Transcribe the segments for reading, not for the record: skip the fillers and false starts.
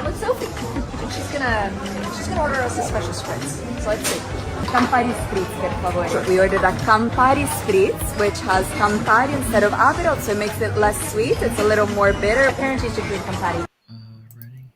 I'm with Sophie, and she's gonna order us a special spritz. So let's see. Campari Spritz, per favore. Sure. We ordered a Campari Spritz, which has Campari instead of Aperol, so it makes it less sweet. It's a little more bitter. Apparently, you should drink Campari. Ready?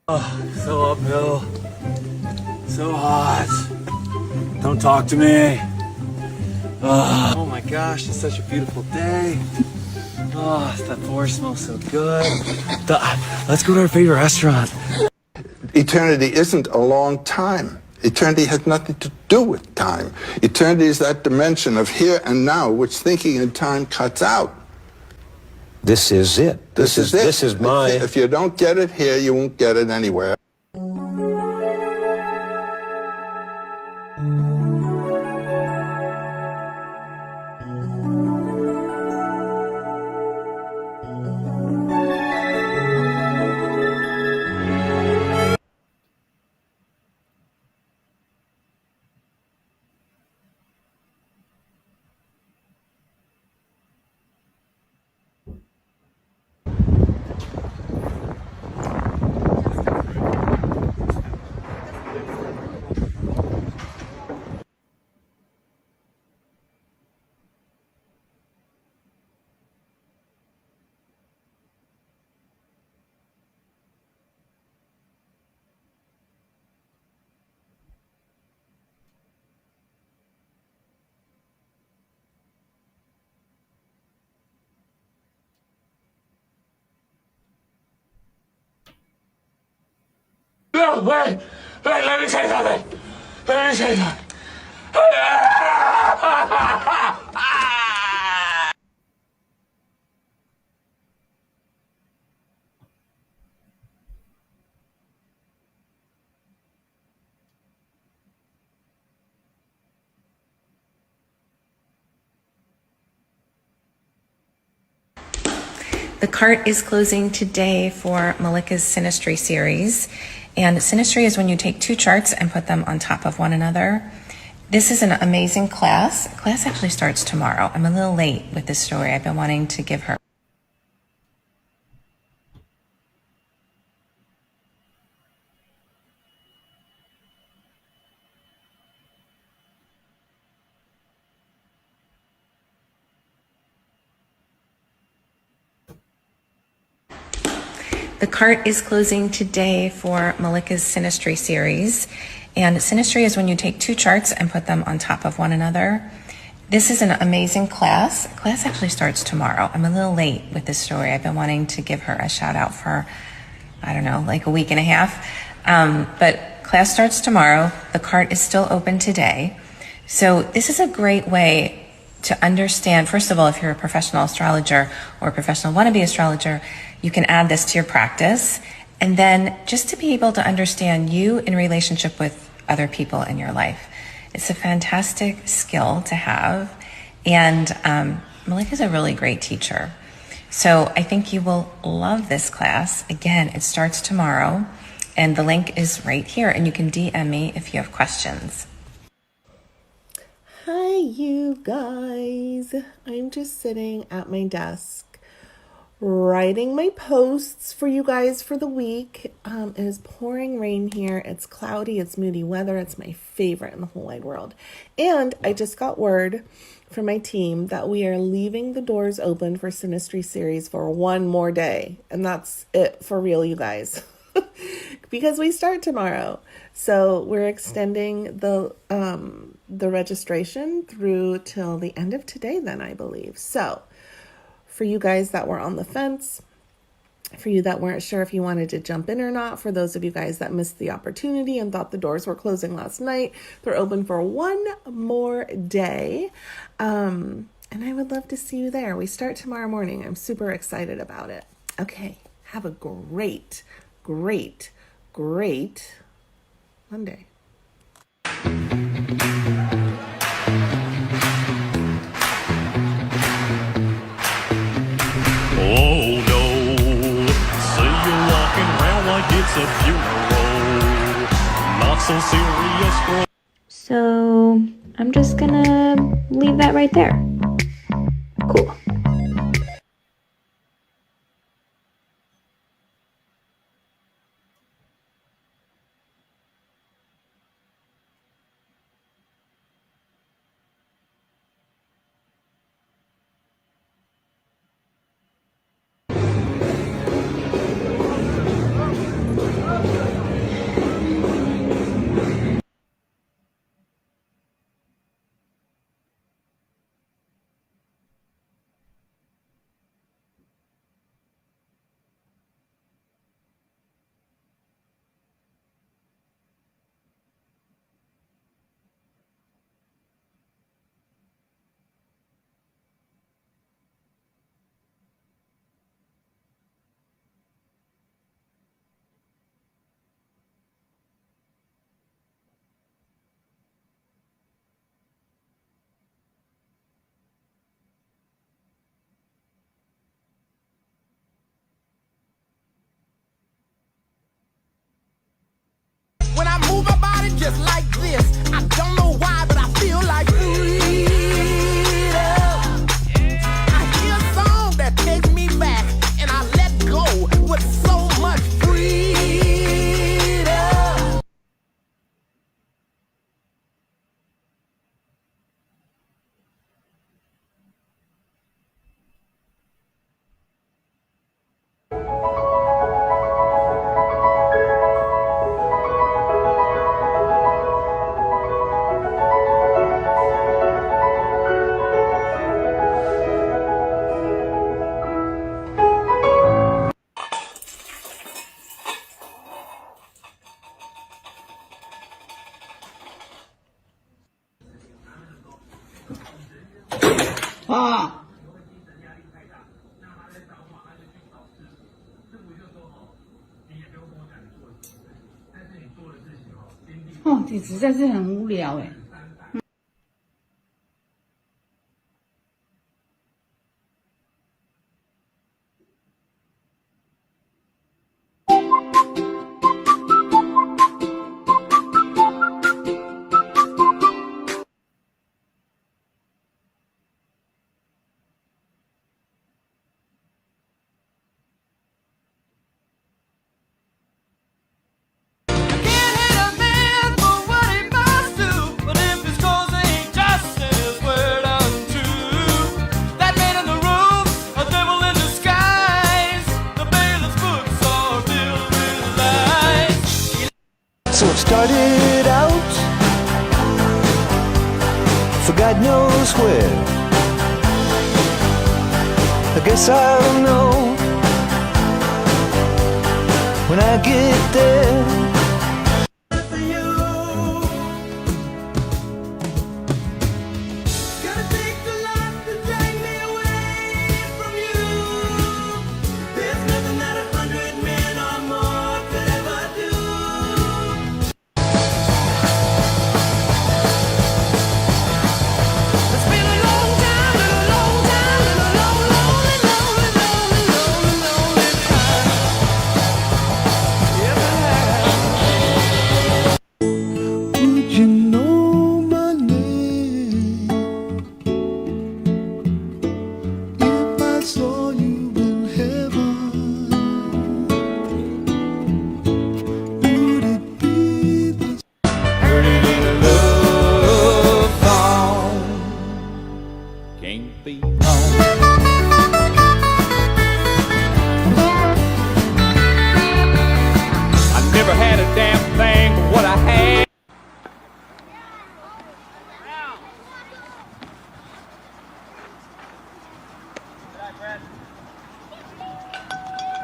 Oh, so uphill. So hot. Don't talk to me. Oh my gosh, it's such a beautiful day. Oh, that forest smells so good. Let's go to our favorite restaurant. Eternity isn't a long time. Eternity has nothing to do with time. Eternity is that dimension of here and now, which thinking in time cuts out. This is it. This is it. This is my... If you don't get it here, you won't get it anywhere. No, wait, let me say something. Let me say something. The cart is closing today for Malika's Synastry series. And Synastry is when you take two charts and put them on top of one another. This is an amazing class. Class actually starts tomorrow. I'm a little late with this story. I've been wanting to give her. The cart is closing today for Malika's Synastry series. And Synastry is when you take two charts and put them on top of one another. This is an amazing class. Class actually starts tomorrow. I'm a little late with this story. I've been wanting to give her a shout out for, I don't know, like a week and a half. But class starts tomorrow. The cart is still open today. So this is a great way to understand, first of all, if you're a professional astrologer or a professional wannabe astrologer, you can add this to your practice. And then just to be able to understand you in relationship with other people in your life. It's a fantastic skill to have. And Malika is a really great teacher. So I think you will love this class. Again, it starts tomorrow and the link is right here and you can DM me if you have questions. Hi, you guys. I'm just sitting at my desk writing my posts for you guys for the week. It is pouring rain here. It's cloudy. It's moody weather. It's my favorite in the whole wide world. And I just got word from my team that we are leaving the doors open for Sinistry series for one more day. And that's it for real, you guys. Because we start tomorrow. So we're extending the registration through till the end of today then, I believe. So for you guys that were on the fence, for you that weren't sure if you wanted to jump in or not, for those of you guys that missed the opportunity and thought the doors were closing last night, they're open for one more day. And I would love to see you there. We start tomorrow morning. I'm super excited about it. Okay, have a great Monday. Oh no, say you're walking around like it's a funeral. Not so serious, bro. So I'm just gonna leave that right there. Cool. When I move my body just like this, I don't know why, but I feel like freedom. I hear a song that takes me back, and I let go with so much freedom. 아!你实在是很无聊哎。So it started out for God knows where. I guess I'll know when I get there.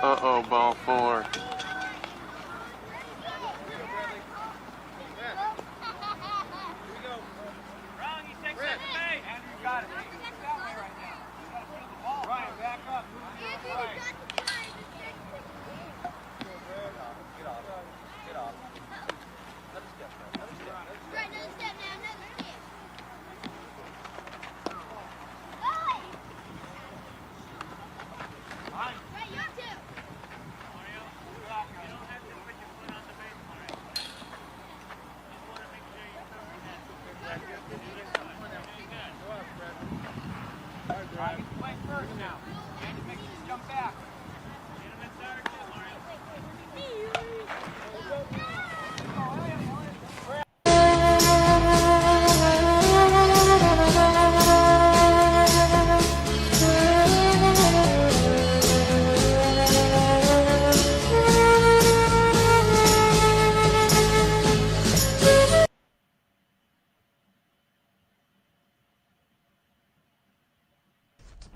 Uh-oh, ball 4.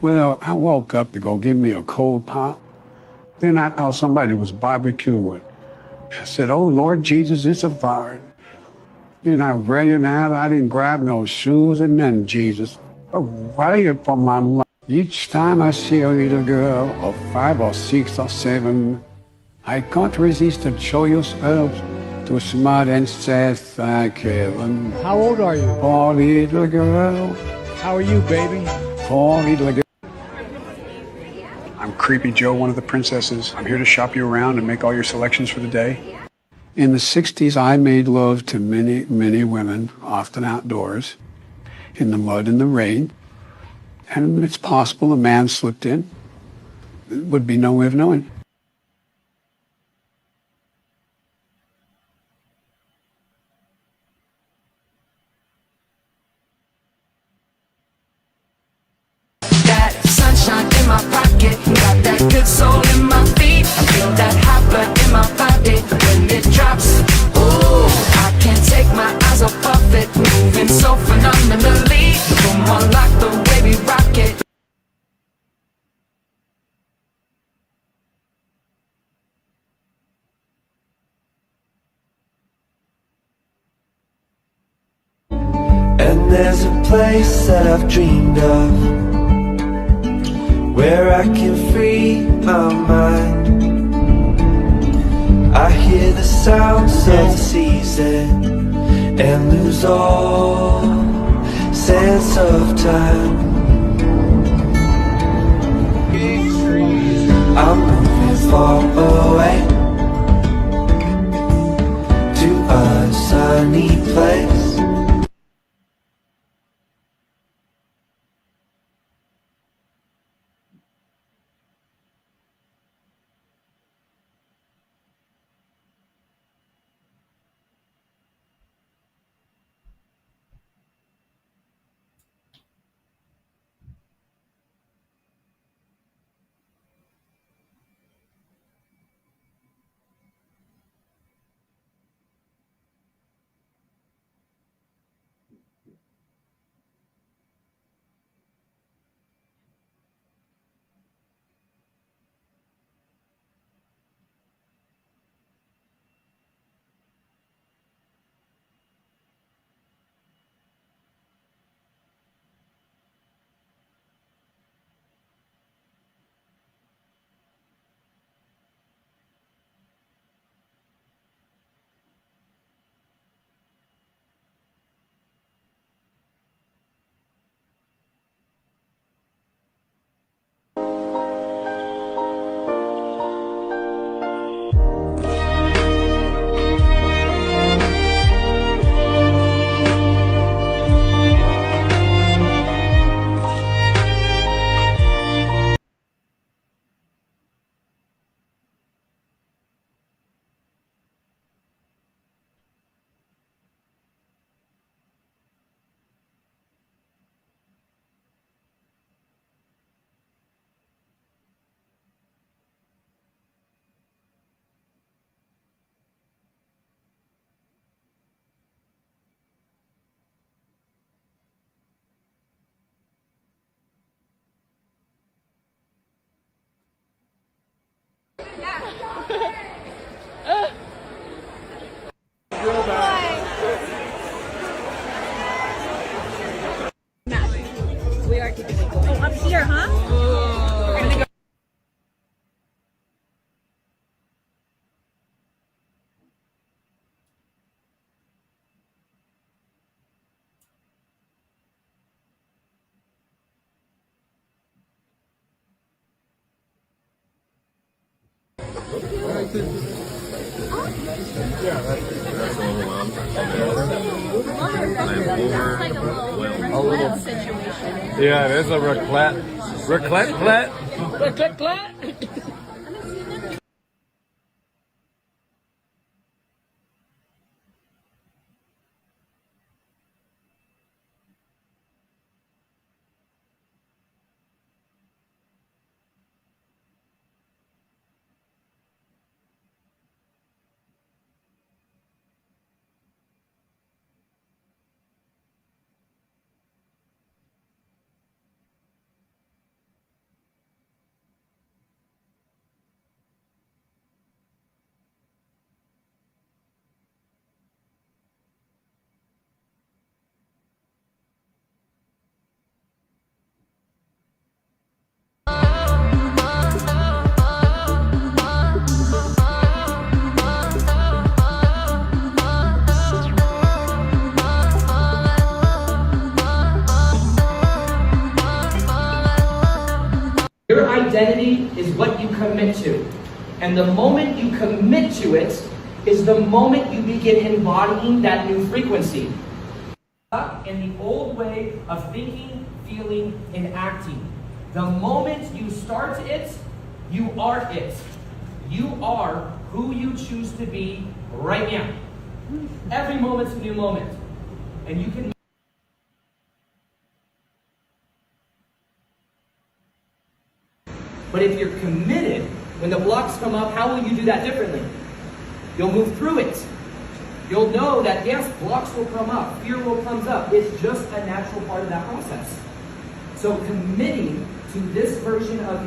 Well, I woke up to go give me a cold pop. Then I thought somebody was barbecuing. I said, oh, Lord Jesus, it's a fire. Then I ran out. I didn't grab no shoes and nothing, Jesus. Right for my life. Each time I see a little girl of 5 or 6 or 7, I can't resist to show yourself to smile and say thank heaven. How old are you? For little girl. How are you, baby? For little girl. I'm Creepy Joe, one of the princesses. I'm here to shop you around and make all your selections for the day. In the 60s, I made love to many, many women, often outdoors, in the mud and the rain. And it's possible a man slipped in. There would be no way of knowing. That sunshine in my pocket, got that good soul in my feet. I feel that hot blood in my body when it drops. Ooh, I can't take my eyes off of it, moving so phenomenally. Come on, like the way we rock it. And there's a place that I've dreamed of, where I can free my mind. I hear the sounds of the season and lose all sense of time. I'm moving far away to a sunny place. Yeah, it is a raclette. Raclette. Your identity is what you commit to. And the moment you commit to it is the moment you begin embodying that new frequency. In the old way of thinking, feeling, and acting. The moment you start it, you are it. You are who you choose to be right now. Every moment's a new moment. And you can But if you're committed, when the blocks come up, how will you do that differently? You'll move through it. You'll know that, yes, blocks will come up, fear will come up. It's just a natural part of that process. So committing to this version of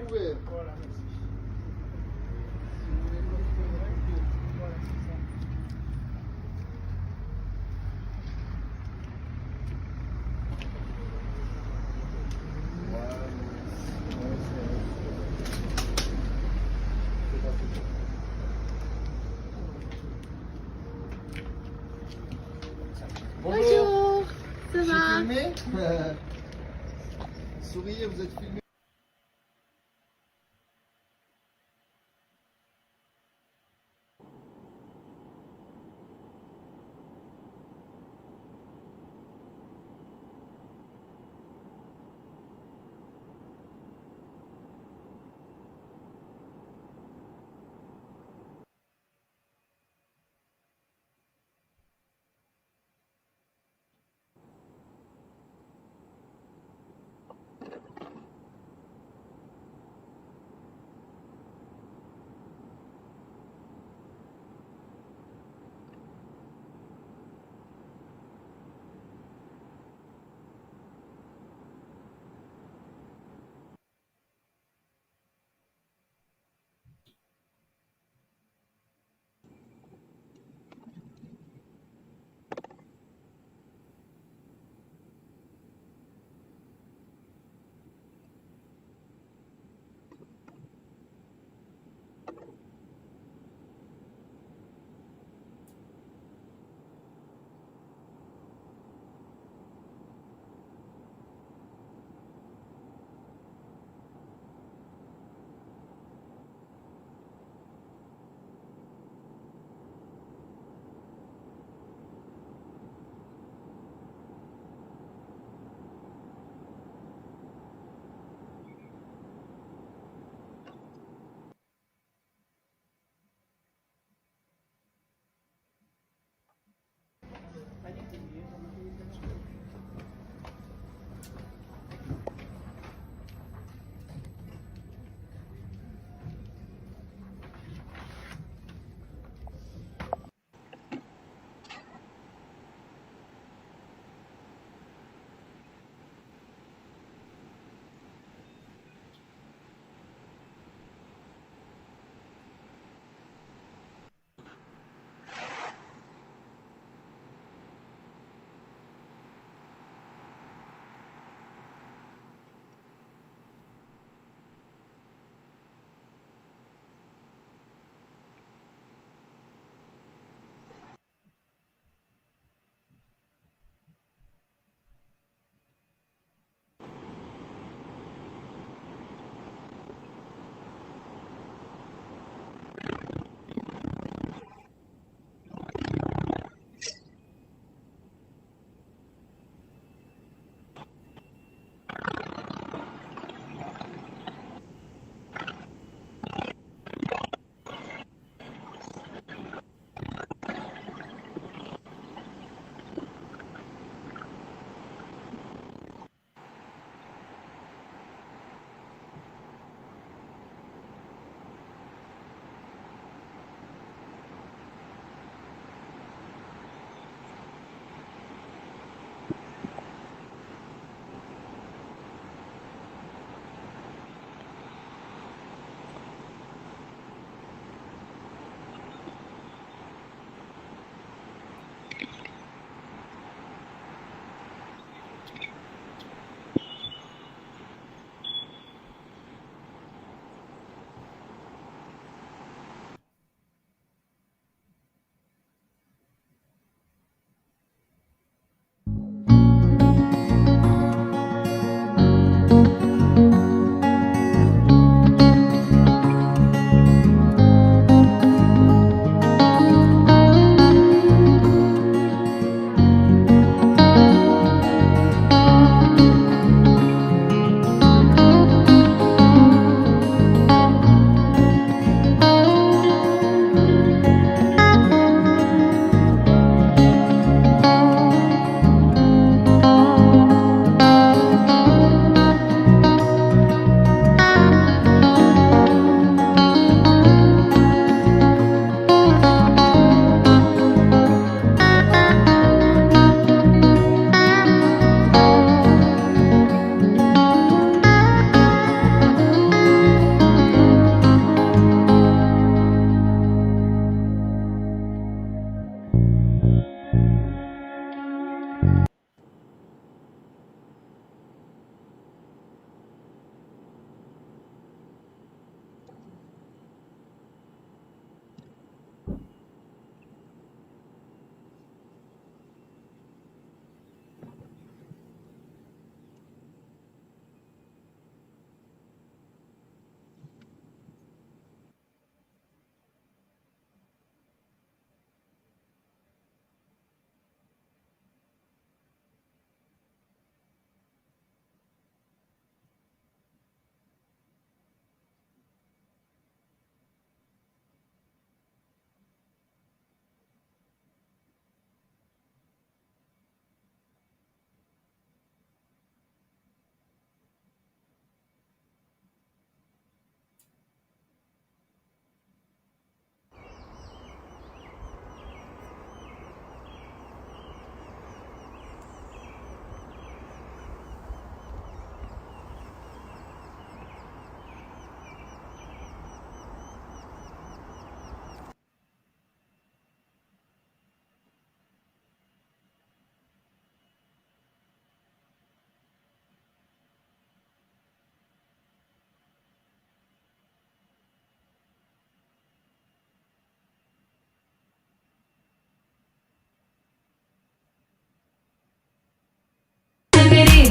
pouvez. Voilà, merci. Si vous voulez l'autre, voilà, c'est ça. Bonjour, ça va? Filmé Souriez, vous êtes filmé.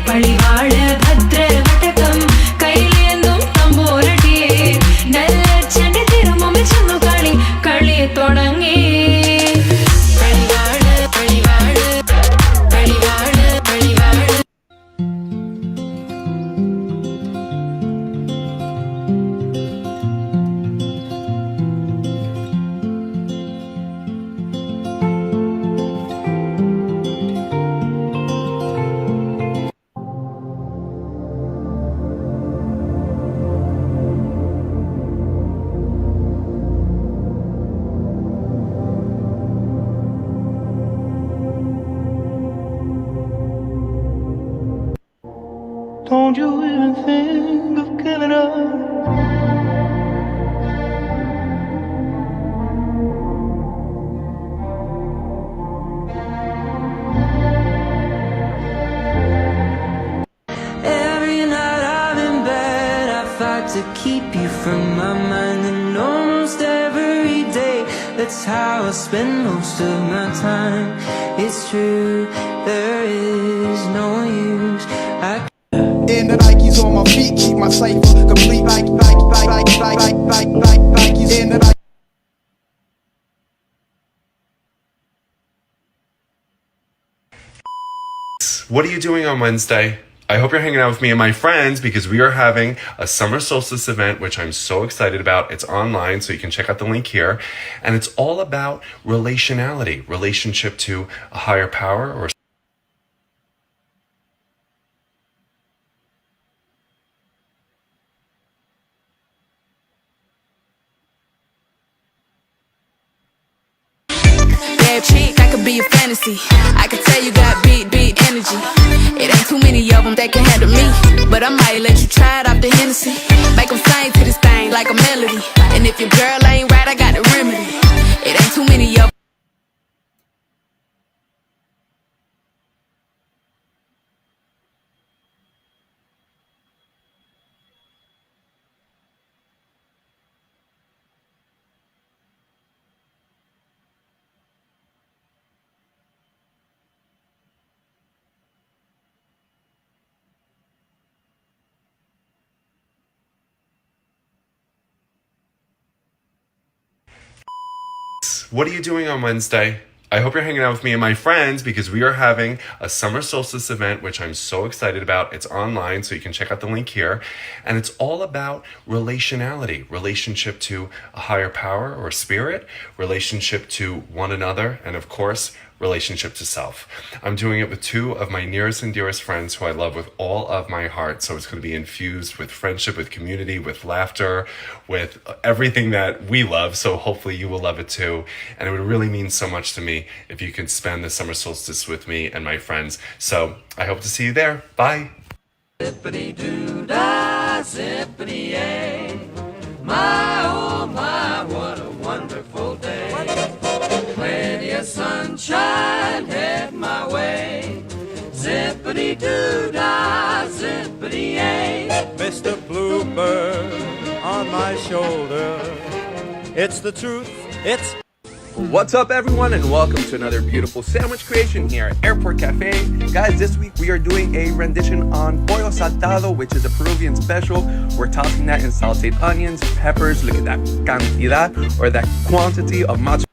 പളിവാള ഭദ്രവടകം കൈലേന്തും തമ്പോരടിയേ നല്ല ചെണ്ട തിരുമുമ്പിൽ ചെന്നു കളി കളി തുടങ്ങി പളിവാള പളിവാള പളിവാള പളിവാള Don't you even think of giving up? Every night I'm in bed, I fight to keep you from my mind. And almost every day, that's how I spend most of my time. It's true, there is no use. In the Nikes on my feet, keep my cipher complete. Nikes in the What are you doing on Wednesday? I hope you're hanging out with me and my friends because we are having a summer solstice event, which I'm so excited about. It's online, so you can check out the link here. And it's all about relationality, relationship to a higher power or Bad chick, I could be a fantasy. I could tell you got beat energy. It ain't too many of them that can handle me. But I might let you try it off the Hennessy. Make them sing to this thing like a melody. And if your girl ain't right, I got the remedy. It ain't too many of them. What are you doing on Wednesday? I hope you're hanging out with me and my friends because we are having a summer solstice event, which I'm so excited about. It's online, so you can check out the link here. And it's all about relationality, relationship to a higher power or spirit, relationship to one another, and of course, relationship to self. I'm doing it with two of my nearest and dearest friends who I love with all of my heart. So it's going to be infused with friendship, with community, with laughter, with everything that we love. So hopefully you will love it too. And it would really mean so much to me if you could spend the summer solstice with me and my friends. So I hope to see you there. Bye. Zippity-doo-dah, zippity-yay. My, oh my, what a wonderful day. Plenty of sunshine head my way. Zippity-doo-dah, zippity-yay. Mr. Bluebird on my shoulder. It's the truth, it's... What's up, everyone, and welcome to another beautiful sandwich creation here at Airport Cafe. Guys, this week we are doing a rendition on pollo saltado, which is a Peruvian special. We're tossing that in sauteed onions, peppers. Look at that cantidad, or that quantity of mozzarella.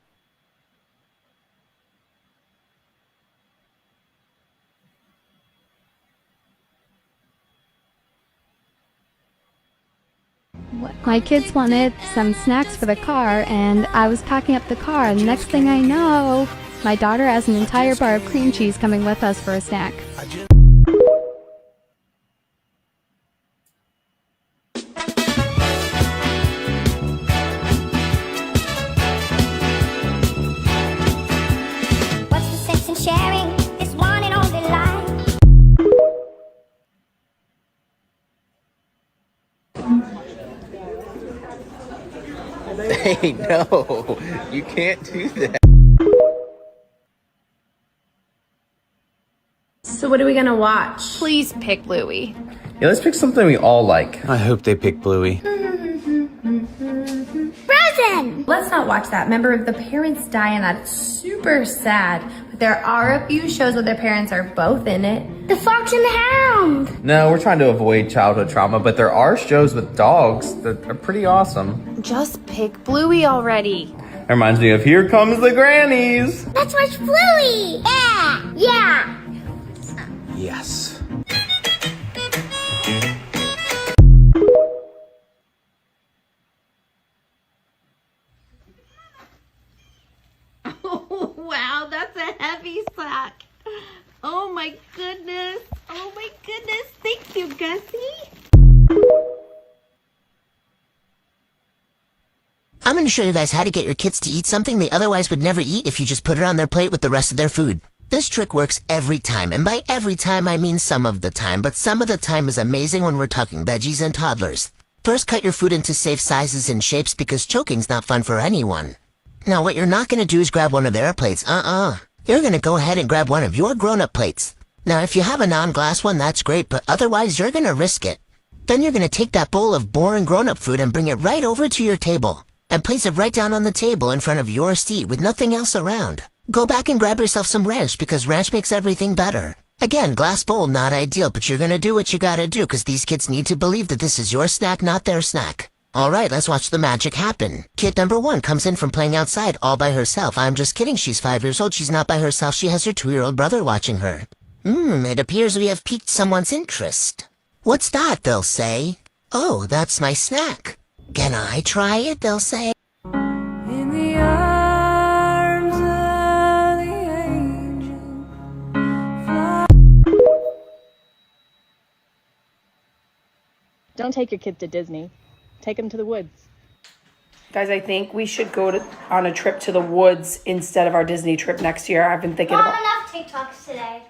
My kids wanted some snacks for the car, and I was packing up the car, and next thing I know, my daughter has an entire bar of cream cheese coming with us for a snack. What's the sense in sharing this one and only life? Hey, no, you can't do that. So what are we gonna watch? Please pick Bluey. Yeah, let's pick something we all like. I hope they pick Bluey. Frozen! Let's not watch that. Remember, the parents die and that's super sad. There are a few shows where their parents are both in it. The Fox and the Hound. No, we're trying to avoid childhood trauma, but there are shows with dogs that are pretty awesome. Just pick Bluey already. That reminds me of Here Comes the Grannies. Let's watch Bluey. Yeah. Yeah. Yes. Oh, wow, that's a heavy sack. Oh my goodness. Oh my goodness. Thank you, Gussie. I'm going to show you guys how to get your kids to eat something they otherwise would never eat if you just put it on their plate with the rest of their food. This trick works every time, and by every time I mean some of the time, but some of the time is amazing when we're talking veggies and toddlers. First, cut your food into safe sizes and shapes because choking's not fun for anyone. Now, what you're not going to do is grab one of their plates. You're going to go ahead and grab one of your grown-up plates. Now, if you have a non-glass one, that's great, but otherwise, you're going to risk it. Then you're going to take that bowl of boring grown-up food and bring it right over to your table. And place it right down on the table in front of your seat with nothing else around. Go back and grab yourself some ranch because ranch makes everything better. Again, glass bowl, not ideal, but you're gonna do what you gotta do because these kids need to believe that this is your snack, not their snack. Alright, let's watch the magic happen. Kid number 1 comes in from playing outside all by herself. I'm just kidding, she's 5 years old, she's not by herself, she has her 2-year-old brother watching her. It appears we have piqued someone's interest. What's that, they'll say? Oh, that's my snack. Can I try it, they'll say. In the arms of the angel. Don't take your kids to Disney. Take them to the woods. Guys, I think we should go on a trip to the woods instead of our Disney trip next year. I've been thinking Not about... enough TikToks today.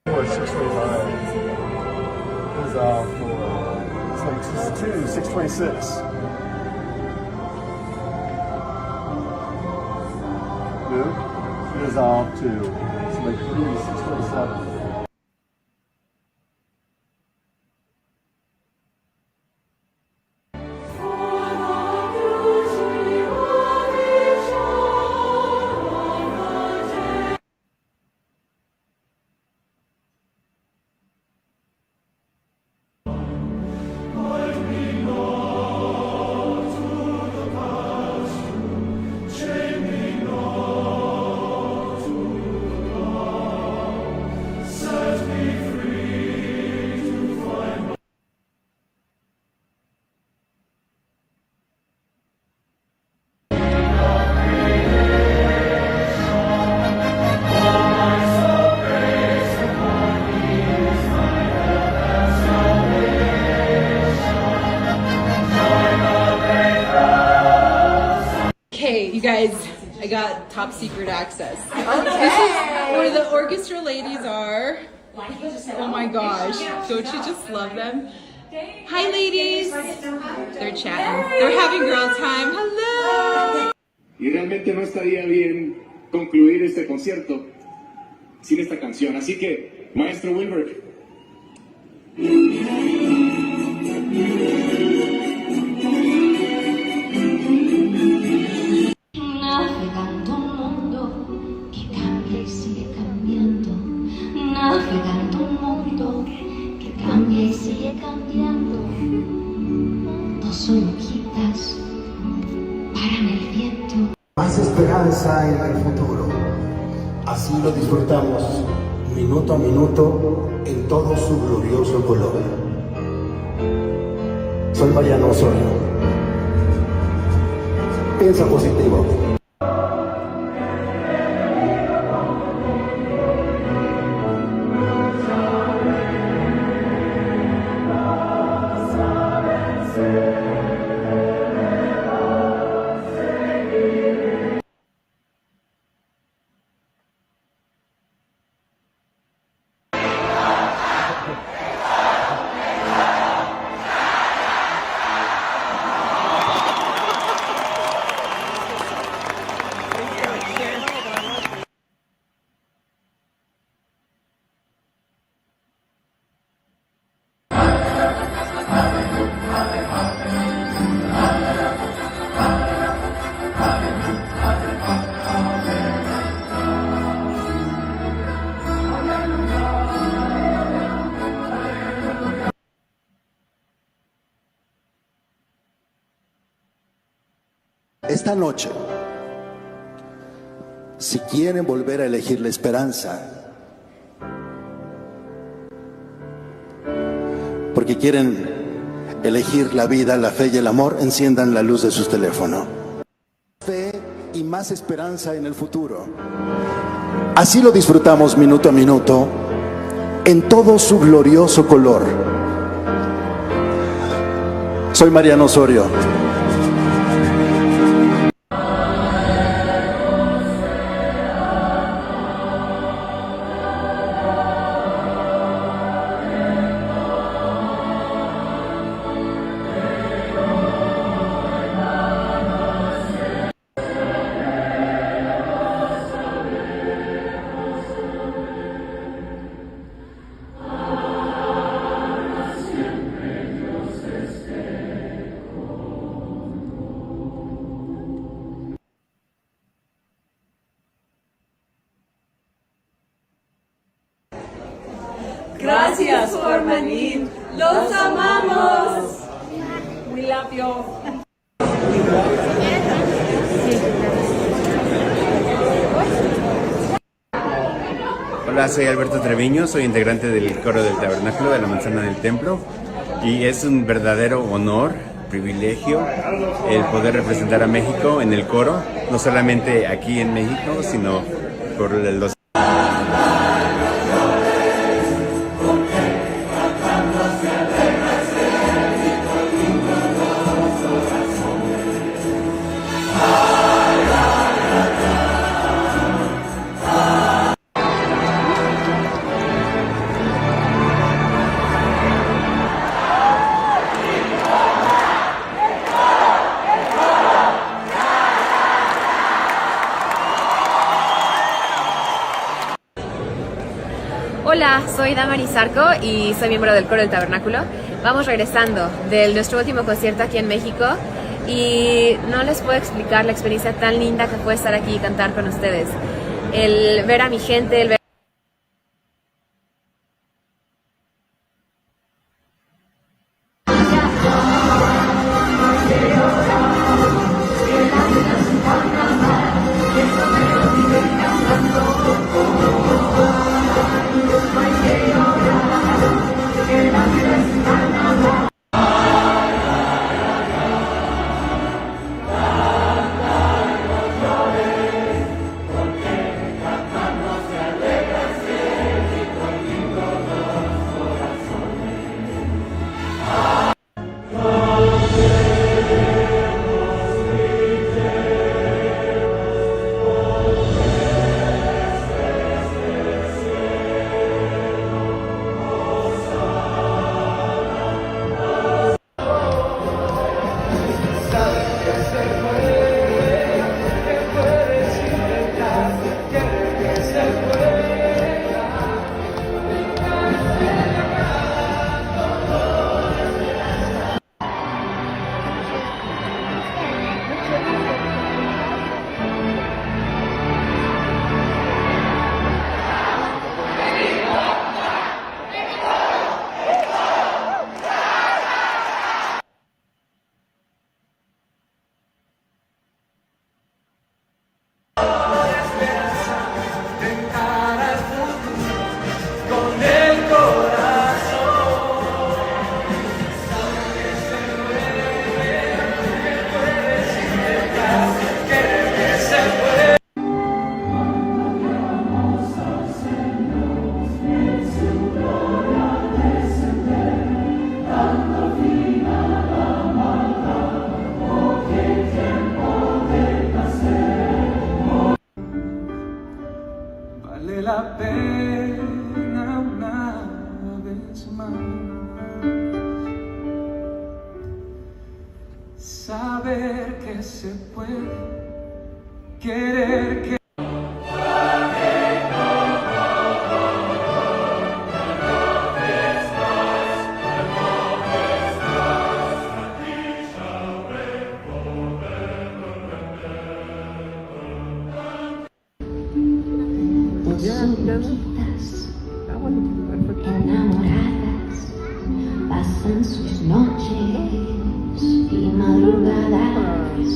For 625. Is for it's like 2, 626. New is off to it's like 3, 627. top secret access. Okay. This is where the orchestra ladies are. Oh my gosh, don't you just love them? Hi ladies! They're chatting. They're having girl time. Hello! Y realmente no estaría bien concluir este concierto sin esta canción. Así que, maestro Wilberg. Navegando un mundo que cambia y sigue cambiando. Navegando un mundo que cambia y sigue cambiando. Dos hojitas paran el viento. Más esperanza en el futuro. Así lo disfrutamos minuto a minuto en todo su glorioso color. Soy Mariano Osorio. Piensa positivo. Esta noche, si quieren volver a elegir la esperanza, porque quieren elegir la vida, la fe y el amor, enciendan la luz de sus teléfonos. Fe y más esperanza en el futuro. Así lo disfrutamos minuto a minuto, en todo su glorioso color. Soy Mariano Osorio. Gracias, Formanin. Los amamos. We love you. Hola, soy Alberto Treviño, soy integrante del coro del Tabernáculo de la Manzana del Templo y es un verdadero honor, privilegio el poder representar a México en el coro, no solamente aquí en México, sino por los... Hola, soy Damaris Zarco y soy miembro del coro del Tabernáculo. Vamos regresando de nuestro último concierto aquí en México y no les puedo explicar la experiencia tan linda que fue estar aquí y cantar con ustedes. El ver a mi gente, el ver... vale la pena una vez más saber que se puede querer que enamoradas pasan sus noches y madrugadas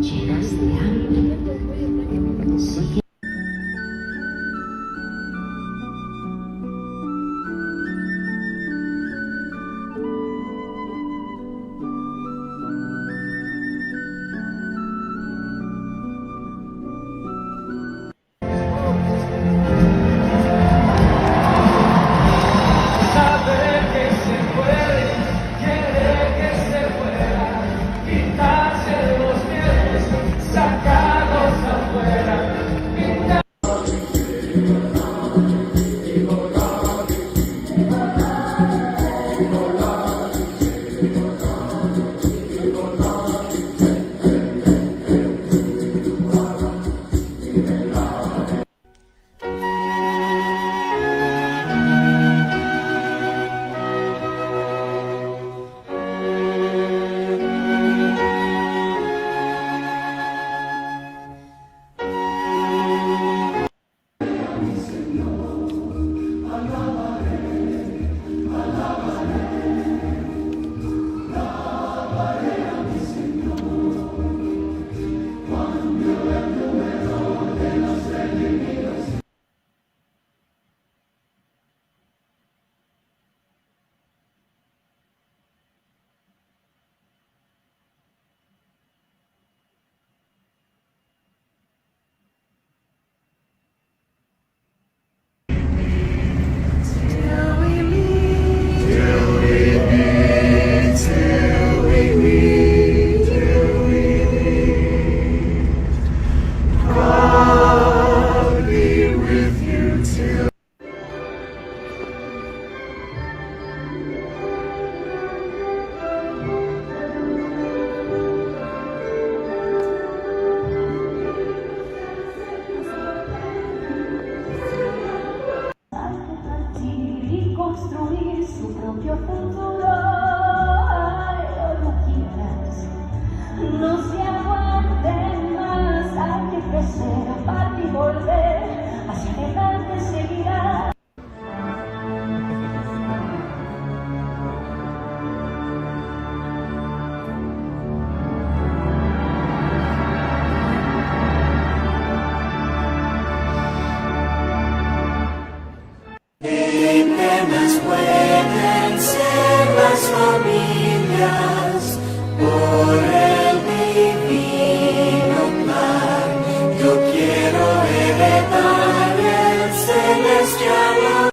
llenas de hambre. saber que se puede querer que se pueda quitarse los miedos, sacarlos afuera. Y construir su propio futuro. Ay, no quieras, no se aguante más, hay que crecer, aparte y volver, hacia adelante seguirá. Qué penas pueden ser las familias por el divino plan. Yo quiero heredar el celestial amor.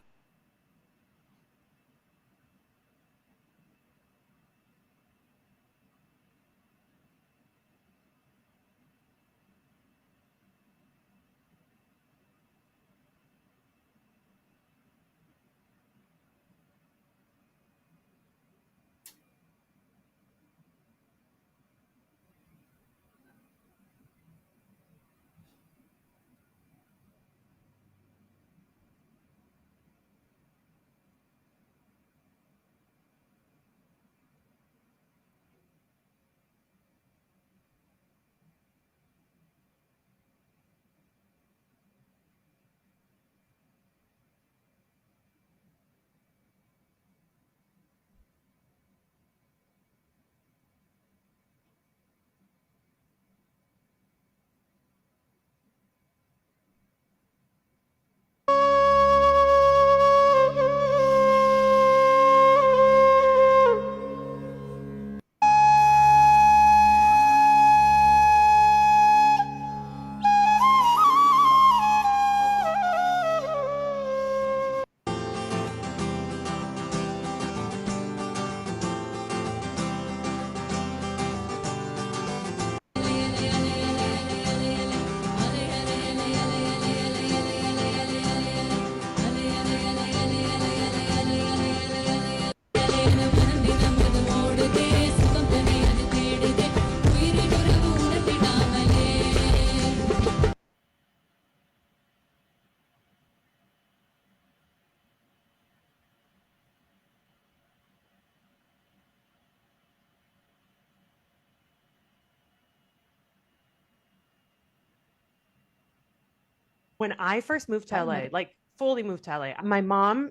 When I first moved to LA, like fully moved to LA, my mom,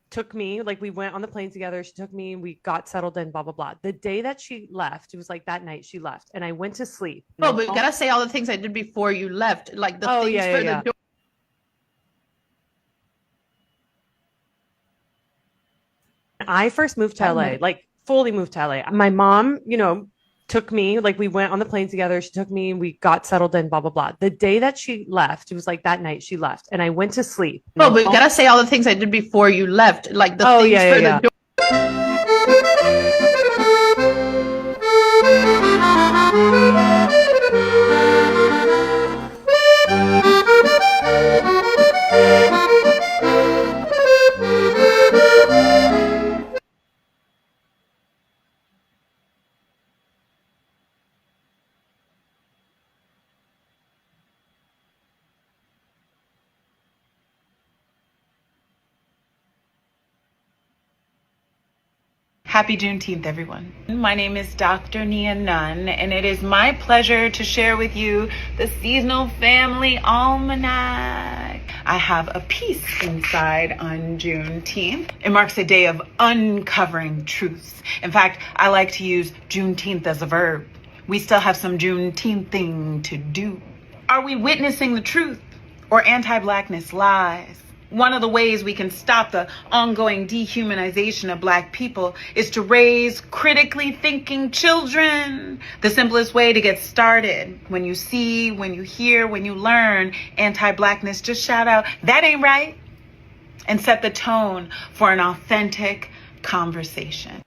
took me, like we went on the plane together. She took me, we got settled in, blah, blah, blah. The day that she left, it was like that night she left and I went to sleep. Oh, but we gotta say all the things I did before you left, like the things yeah, for yeah. the door. I first moved to LA, like fully moved to LA. My mom, took me, like we went on the plane together. She took me, we got settled in, blah, blah, blah. The day that she left, it was like that night she left and I went to sleep. Oh, but we gotta say all the things I did before you left, like the things for the door. Happy Juneteenth, everyone. My name is Dr. Nia Nunn, and it is my pleasure to share with you the Seasonal Family Almanac. I have a piece inside on Juneteenth. It marks a day of uncovering truths. In fact, I like to use Juneteenth as a verb. We still have some Juneteenthing to do. Are we witnessing the truth or anti-Blackness lies? One of the ways we can stop the ongoing dehumanization of Black people is to raise critically thinking children. The simplest way to get started: when you see, when you hear, when you learn anti-Blackness, just shout out, "That ain't right," and set the tone for an authentic conversation.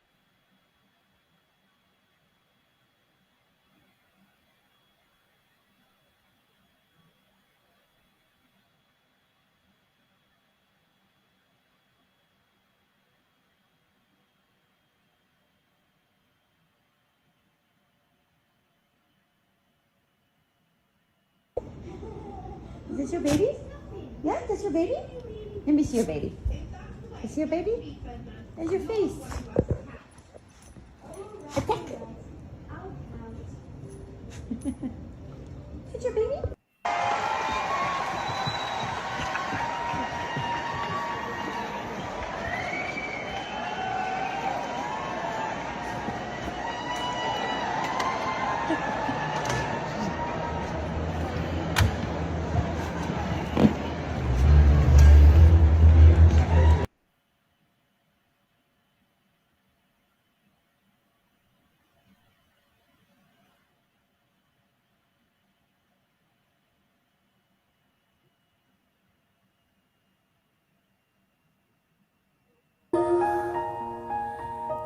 Is this your baby? Yeah, that's your baby? Let me see your baby. Is your baby? There's your face. Attack. Is your baby?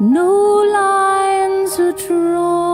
No lines are drawn.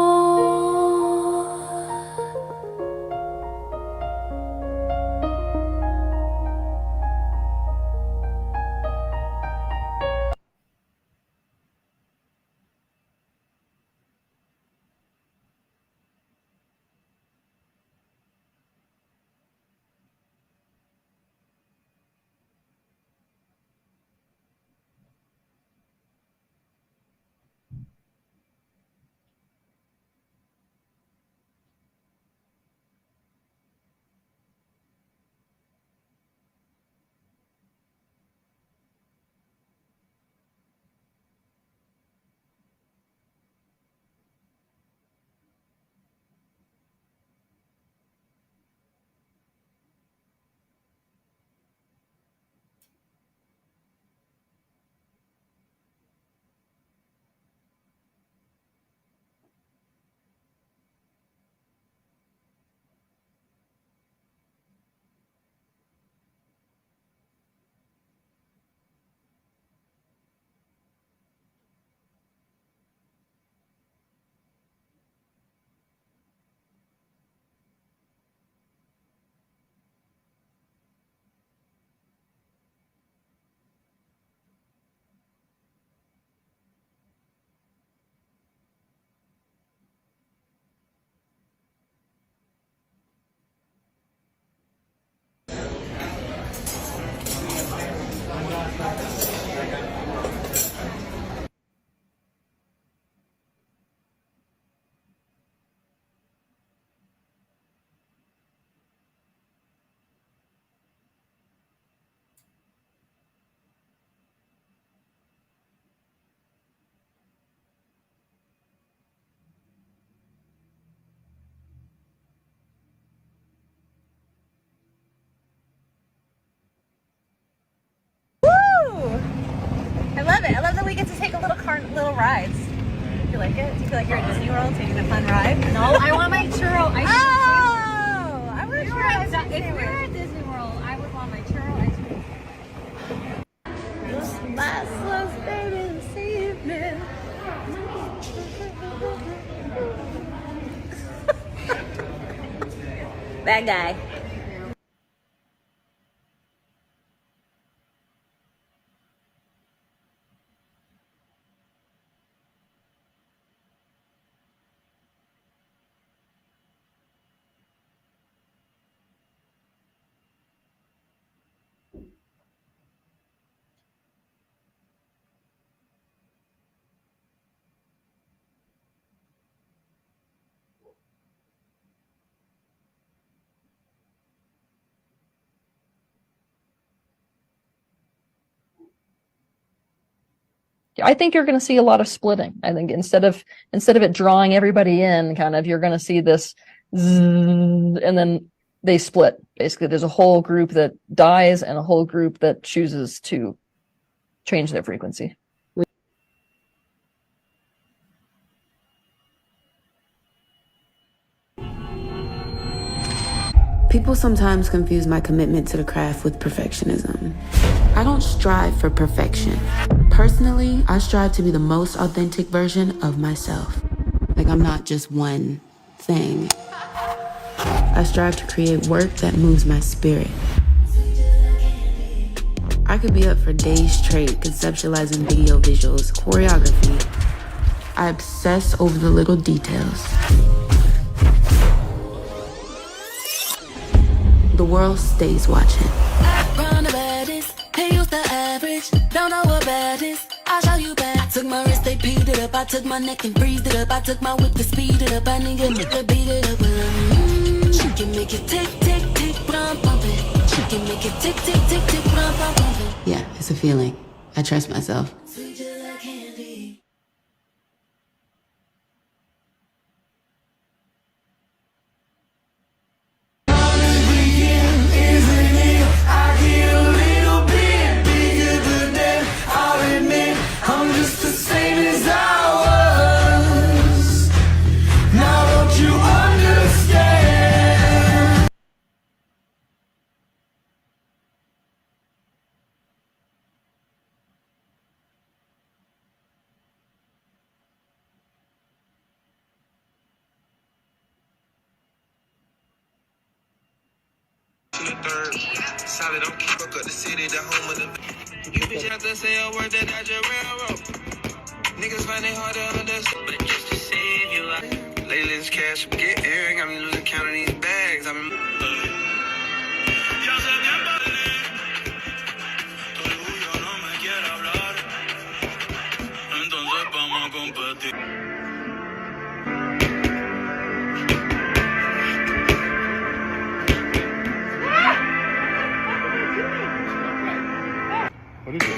fun little rides. Do you like it? Do you feel like you're at Disney World taking a fun ride? No, I want my churro ice cream. Oh, I want to try If we were at Disney World, I would want my churro ice cream. My son's baby this evening. That guy. I think you're going to see a lot of splitting. I think instead of it drawing everybody in, kind of, you're going to see this, and then they split. Basically, there's a whole group that dies and a whole group that chooses to change their frequency. People sometimes confuse my commitment to the craft with perfectionism. I don't strive for perfection. Personally, I strive to be the most authentic version of myself. Like, I'm not just one thing. I strive to create work that moves my spirit. I could be up for days straight conceptualizing video visuals, choreography. I obsess over the little details. The world stays watching. Run the baddest, pay you the average. Don't know what bad is, I'll show you back. Took my wrist, they peed it up. I took my neck and breathed it up. I took my whip to speed it up. I nigga make her beat it up. She can make it tick, tick, tick, but I'm pumping. She can make it tick, tick, tick, tick, but I'm pumping. Yeah, it's a feeling. I trust myself. Solid, don't keep up the city, the home of the. You bitch have to say a word that I just railroad. Niggas find it hard to understand, but just to save your life. Lately, this cash get air, got me losing count of these bags. I mean. Entonces vamos a competir. What is it?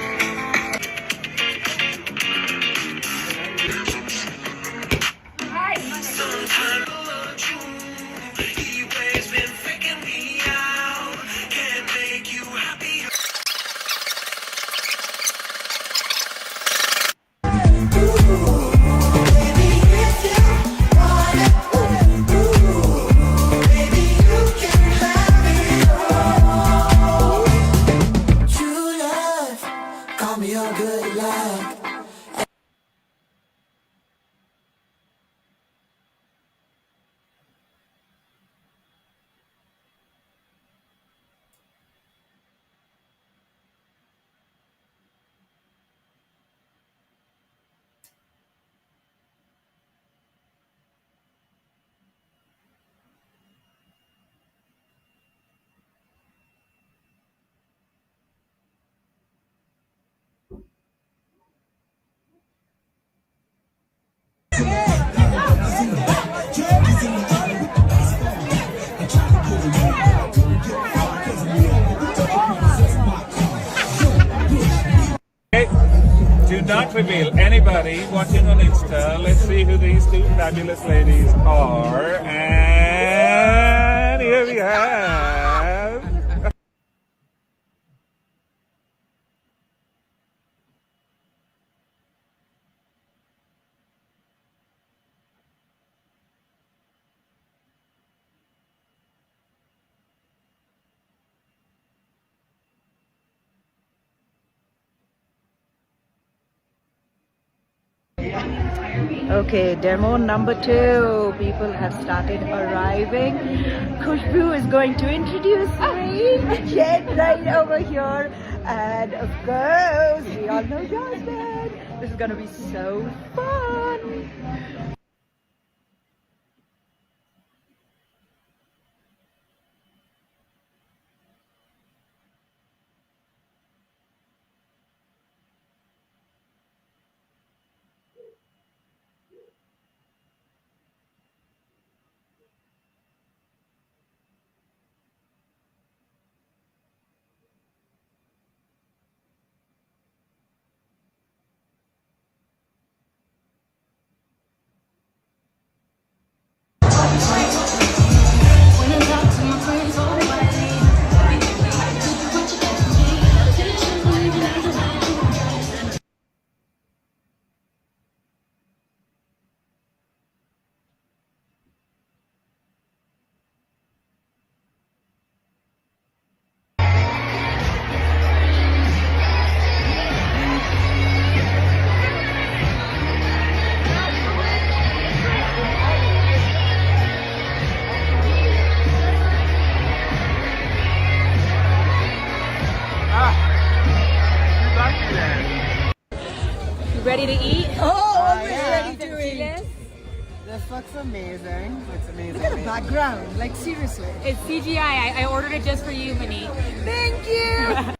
Do not reveal anybody watching on Insta. Let's see who these two fabulous ladies are. And here we have. Okay, demo number 2. People have started arriving. Khushbu is going to introduce me. Get right over here. And of course, we all know Jasmine. This is gonna be so fun. Ready to eat? Oh, always Yeah. ready to eat. This looks amazing. Looks amazing. Look at the background. Like, seriously. It's CGI. I ordered it just for you, Monique. Thank you.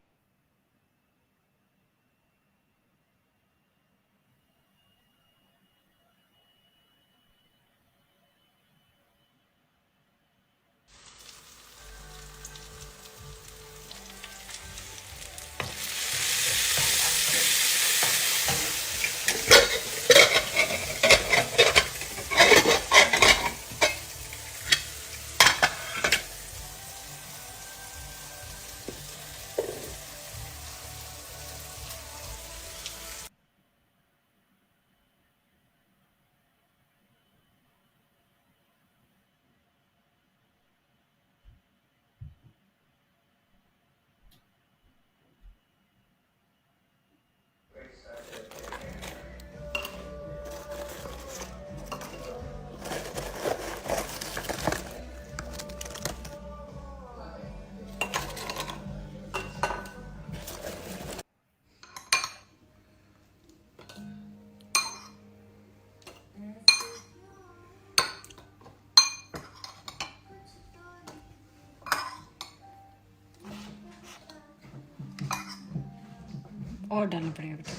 और डालना पड़ेगा बेटा।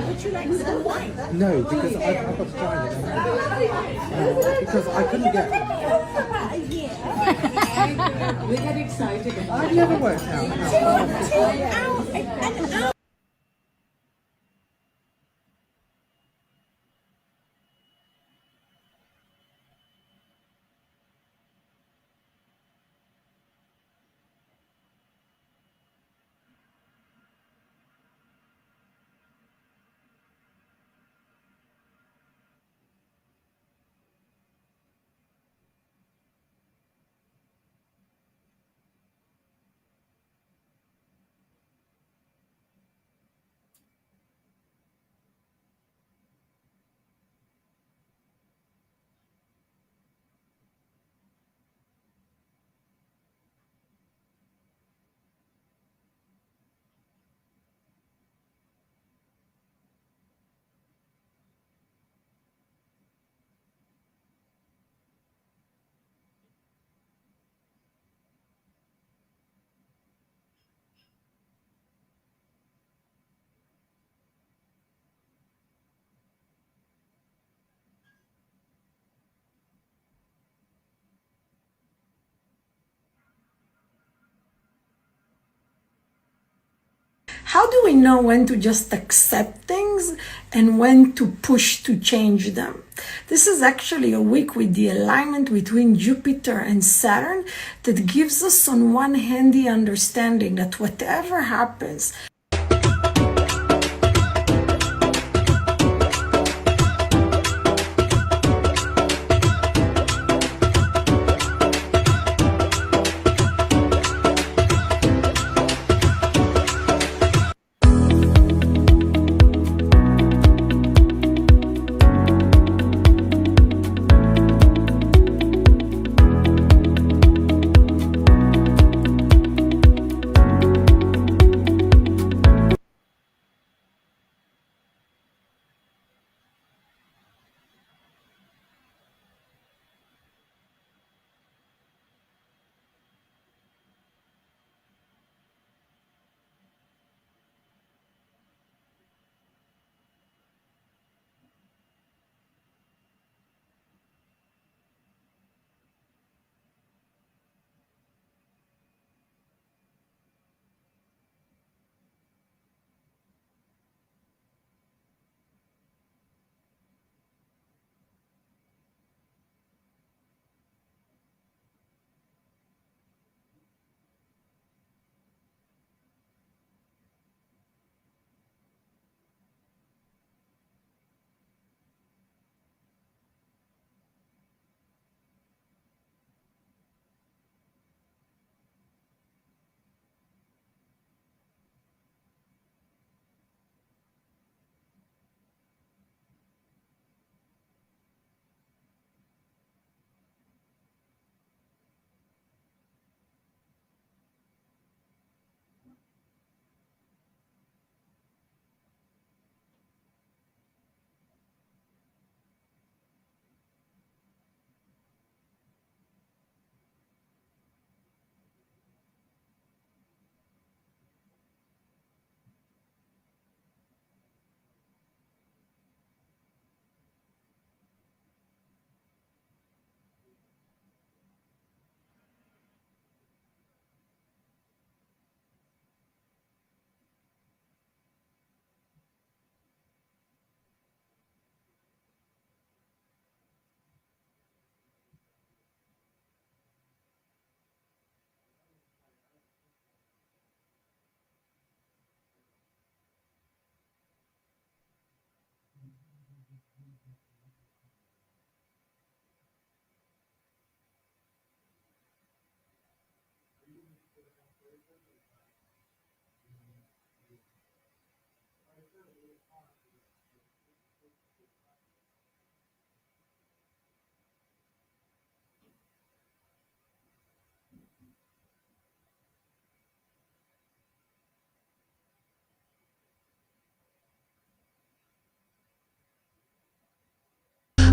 Would you like some wine? No, because I've got to try it. Because I couldn't get We get excited. I've never worked out how. do we know when to just accept things and when to push to change them? This is actually a week with the alignment between Jupiter and Saturn that gives us, on one hand, the understanding that whatever happens,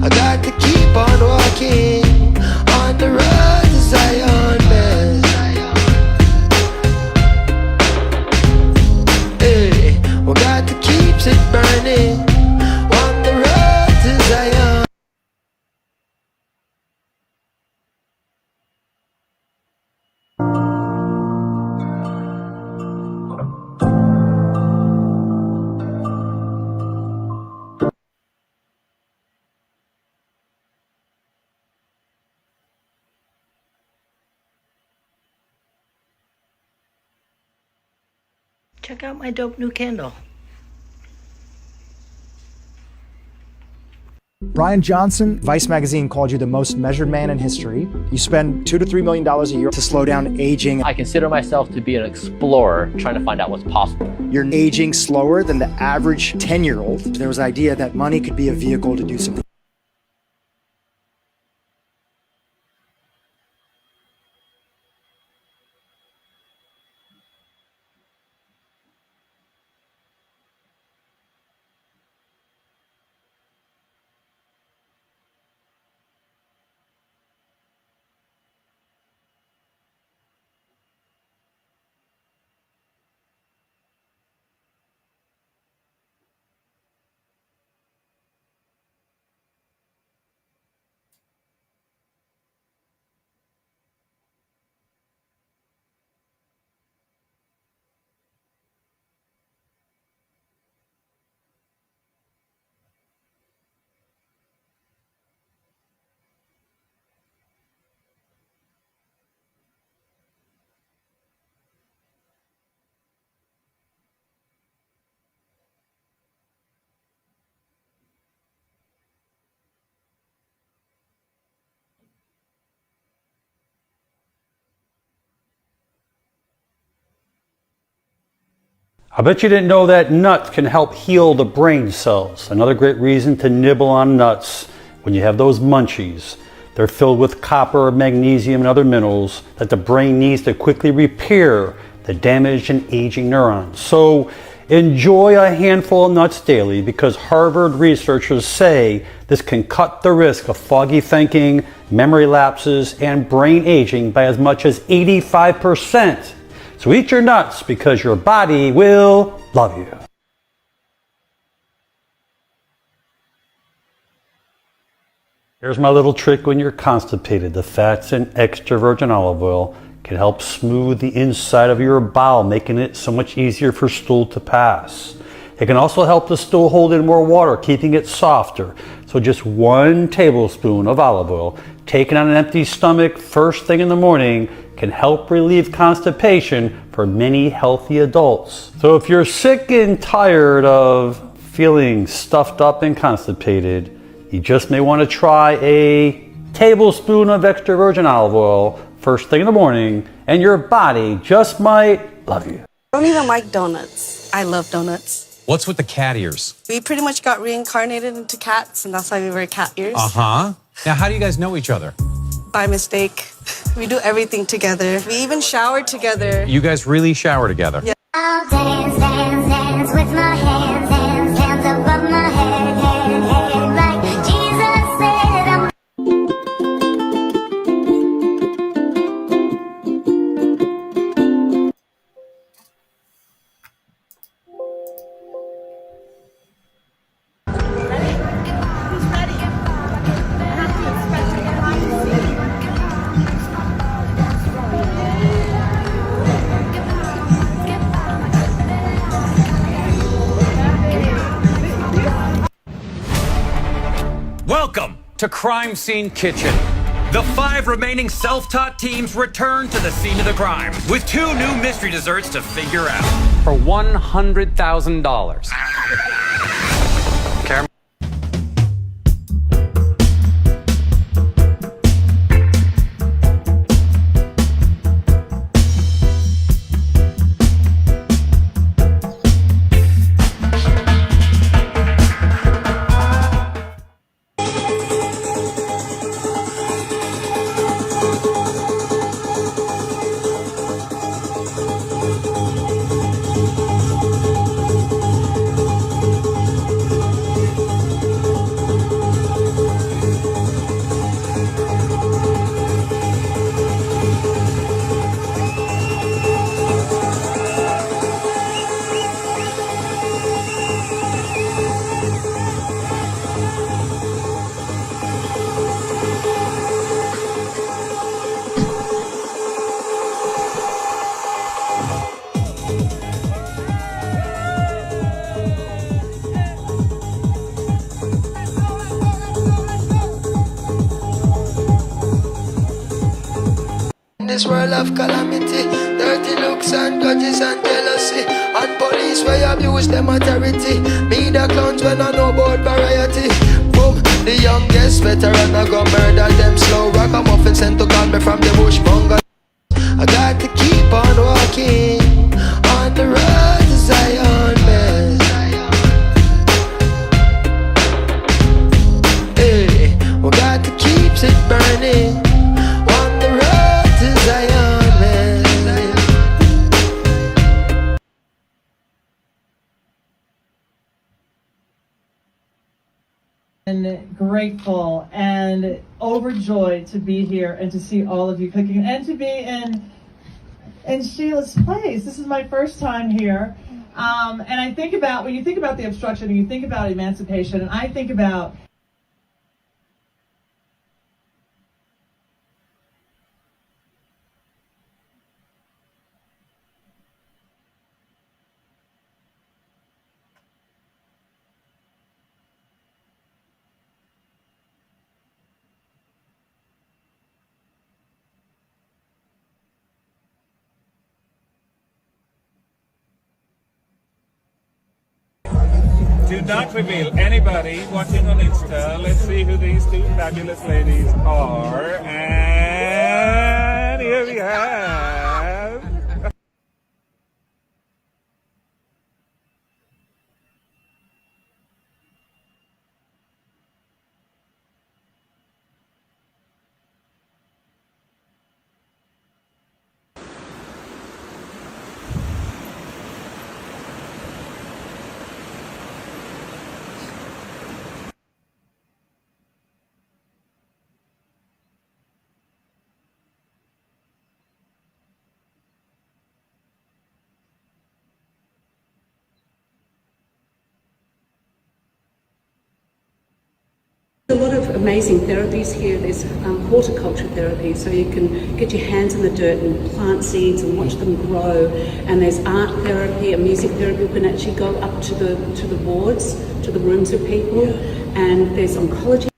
I got to keep on walking on the road to Zion, man. Hey, we got to keep it burning on the road to Zion. Check out my dope new candle. Brian Johnson, Vice Magazine called you the most measured man in history. You spend $2 to $3 million a year to slow down aging. I consider myself to be an explorer trying to find out what's possible. You're aging slower than the average 10-year-old. There was an idea that money could be a vehicle to do something. I bet you didn't know that nuts can help heal the brain cells. Another great reason to nibble on nuts when you have those munchies. They're filled with copper, magnesium, and other minerals that the brain needs to quickly repair the damaged and aging neurons. So enjoy a handful of nuts daily because Harvard researchers say this can cut the risk of foggy thinking, memory lapses, and brain aging by as much as 85%. So eat your nuts because your body will love you. Here's my little trick when you're constipated. The fats in extra virgin olive oil can help smooth the inside of your bowel, making it so much easier for stool to pass. It can also help the stool hold in more water, keeping it softer. So just 1 tablespoon of olive oil taken on an empty stomach first thing in the morning can help relieve constipation for many healthy adults. So if you're sick and tired of feeling stuffed up and constipated, you just may want to try a tablespoon of extra virgin olive oil first thing in the morning, and your body just might love you. I don't even like donuts. I love donuts. What's with the cat ears? We pretty much got reincarnated into cats, and that's why we wear cat ears. Uh-huh. Now, how do you guys know each other? By mistake. We do everything together. We even shower together. You guys really shower together? Yeah. I'll dance, dance, dance with my hands, hands, hands above my head, head, head, like Jesus said. I'm Welcome to Crime Scene Kitchen. The 5 remaining self-taught teams return to the scene of the crime with 2 new mystery desserts to figure out. For $100,000. Caramel. This world of calamity, dirty looks and grudges and jealousy, and police where abuse them authority. Me the clowns when I know about variety. Boom, the youngest veteran I go murder them slow. Ragamuffin sent to call me from the bush bungle. I got to keep on walking on the road to Zion, man. Hey, we got to keep it burning. And grateful and overjoyed to be here and to see all of you cooking and to be in Sheila's place. This is my first time here. And I think about, when you think about the obstruction and you think about emancipation, and I think about Do not reveal anybody watching on Insta. Let's see who these 2 fabulous ladies are. And here we have A lot of amazing therapies here. There's horticulture therapy, so you can get your hands in the dirt and plant seeds and watch them grow. And there's art therapy and music therapy. You can actually go up to the wards, to the rooms of people. And there's oncology.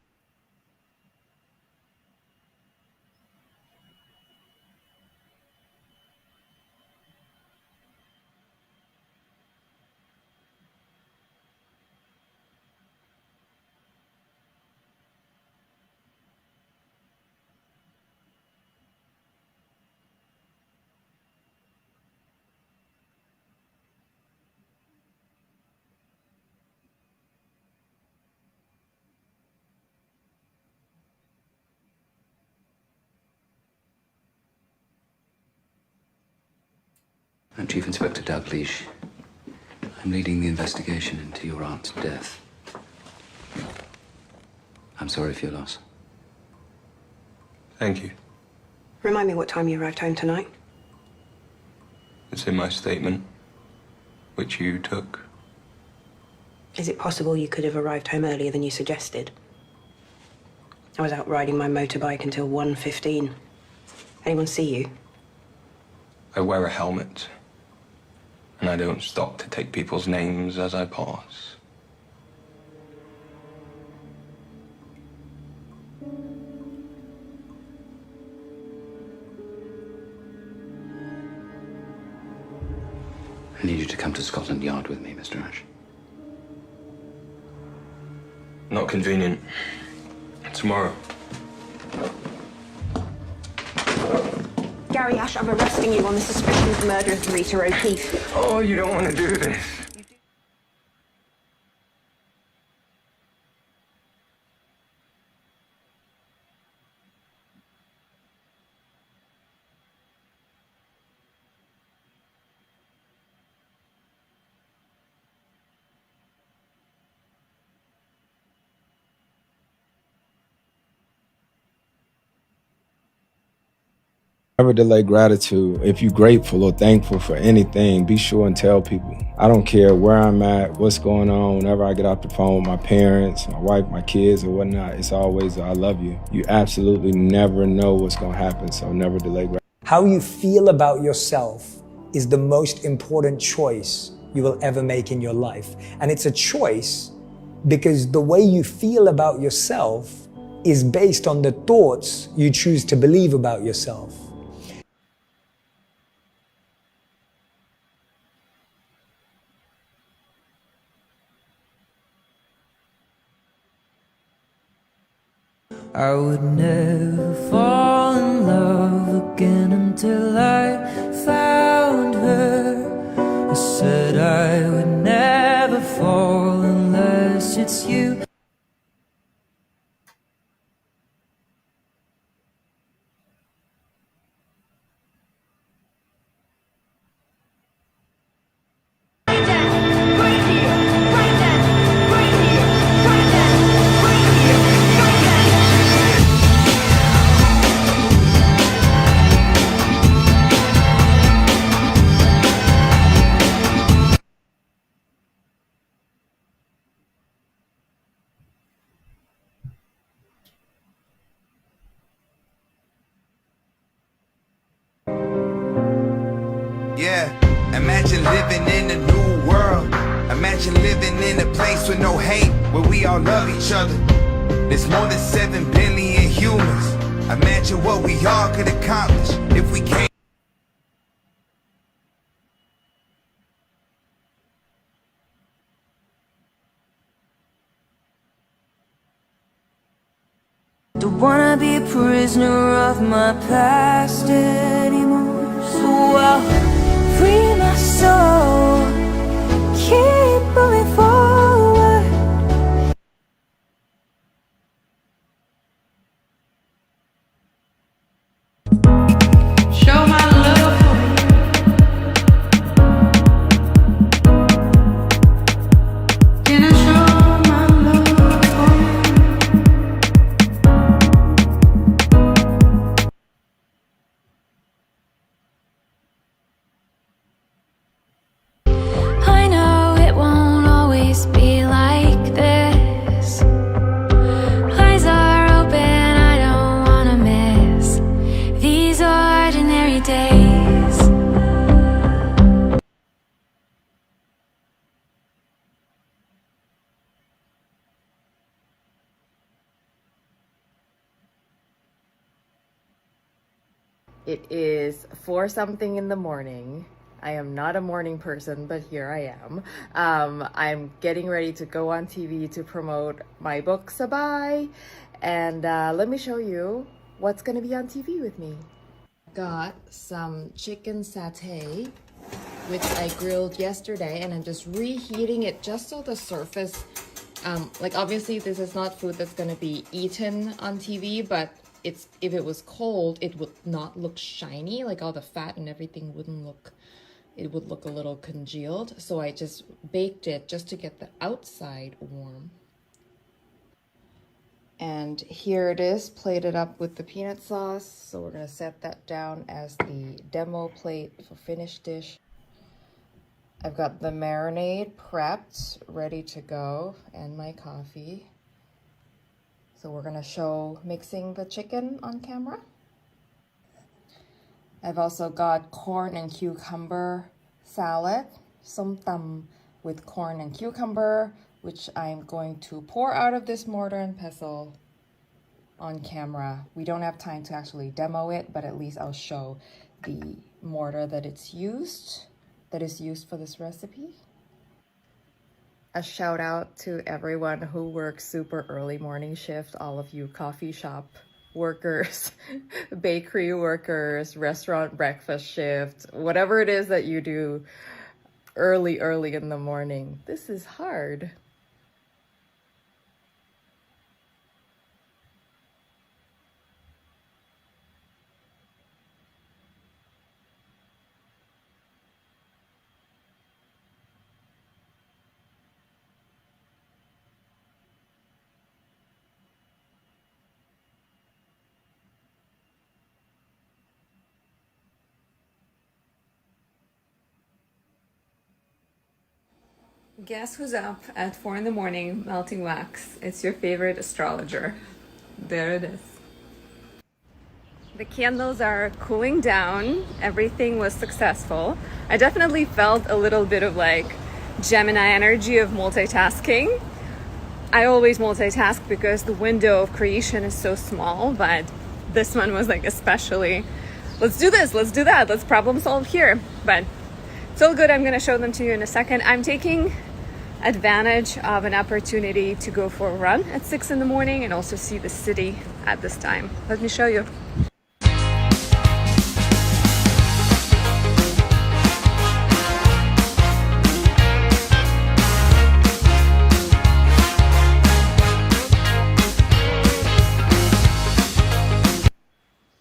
I'm Chief Inspector Dalgleish. I'm leading the investigation into your aunt's death. I'm sorry for your loss. Thank you. Remind me what time you arrived home tonight. It's in my statement, which you took. Is it possible you could have arrived home earlier than you suggested? I was out riding my motorbike until 1:15. Anyone see you? I wear a helmet, and I don't stop to take people's names as I pass. I need you to come to Scotland Yard with me, Mr. Ash. Not convenient. Tomorrow. Gary Ash, I'm arresting you on the suspicion of the murder of Rita O'Keefe. Oh, you don't want to do this. Never delay gratitude. If you're grateful or thankful for anything, be sure and tell people. I don't care where I'm at, what's going on. Whenever I get off the phone with my parents, my wife, my kids, or whatnot, it's always, I love you. You absolutely never know what's going to happen, so never delay gratitude. How you feel about yourself is the most important choice you will ever make in your life. And it's a choice because the way you feel about yourself is based on the thoughts you choose to believe about yourself. I would never fall in love again until I found her. I said I would never fall unless it's you. Yeah, imagine living in a new world. Imagine living in a place with no hate, where we all love each other. There's more than 7 billion humans. Imagine what we all could accomplish if we came. Don't wanna be a prisoner of my past anymore. So I'll free my soul, keep moving forward. Show my love for you. Can I show my love for you? ordinary days. It is 4 something in the morning. I am not a morning person, but here I am. I'm getting ready to go on TV to promote my book, Sabay. And let me show you what's gonna be on TV with me. Got some chicken satay, which I grilled yesterday, and I'm just reheating it just so the surface, like obviously this is not food that's gonna be eaten on TV, but if it was cold, it would not look shiny, like all the fat and everything wouldn't look, it would look a little congealed. So I just baked it just to get the outside warm. And here it is, plated up with the peanut sauce. So we're gonna set that down as the demo plate for finished dish. I've got the marinade prepped, ready to go, and my coffee. So we're gonna show mixing the chicken on camera. I've also got corn and cucumber salad, som tam with corn and cucumber, which I'm going to pour out of this mortar and pestle on camera. We don't have time to actually demo it, but at least I'll show the mortar that is used for this recipe. A shout out to everyone who works super early morning shift, all of you coffee shop workers, bakery workers, restaurant breakfast shift, whatever it is that you do early in the morning. This is hard. Guess who's up at 4 in the morning melting wax? It's your favorite astrologer. There it is. The candles are cooling down. Everything was successful. I definitely felt a little bit of like Gemini energy of multitasking. I always multitask because the window of creation is so small, but this one was like especially, let's do this, let's do that, let's problem solve here. But it's all good. I'm going to show them to you in a second. I'm taking advantage of an opportunity to go for a run at 6 in the morning and also see the city at this time. Let me show you.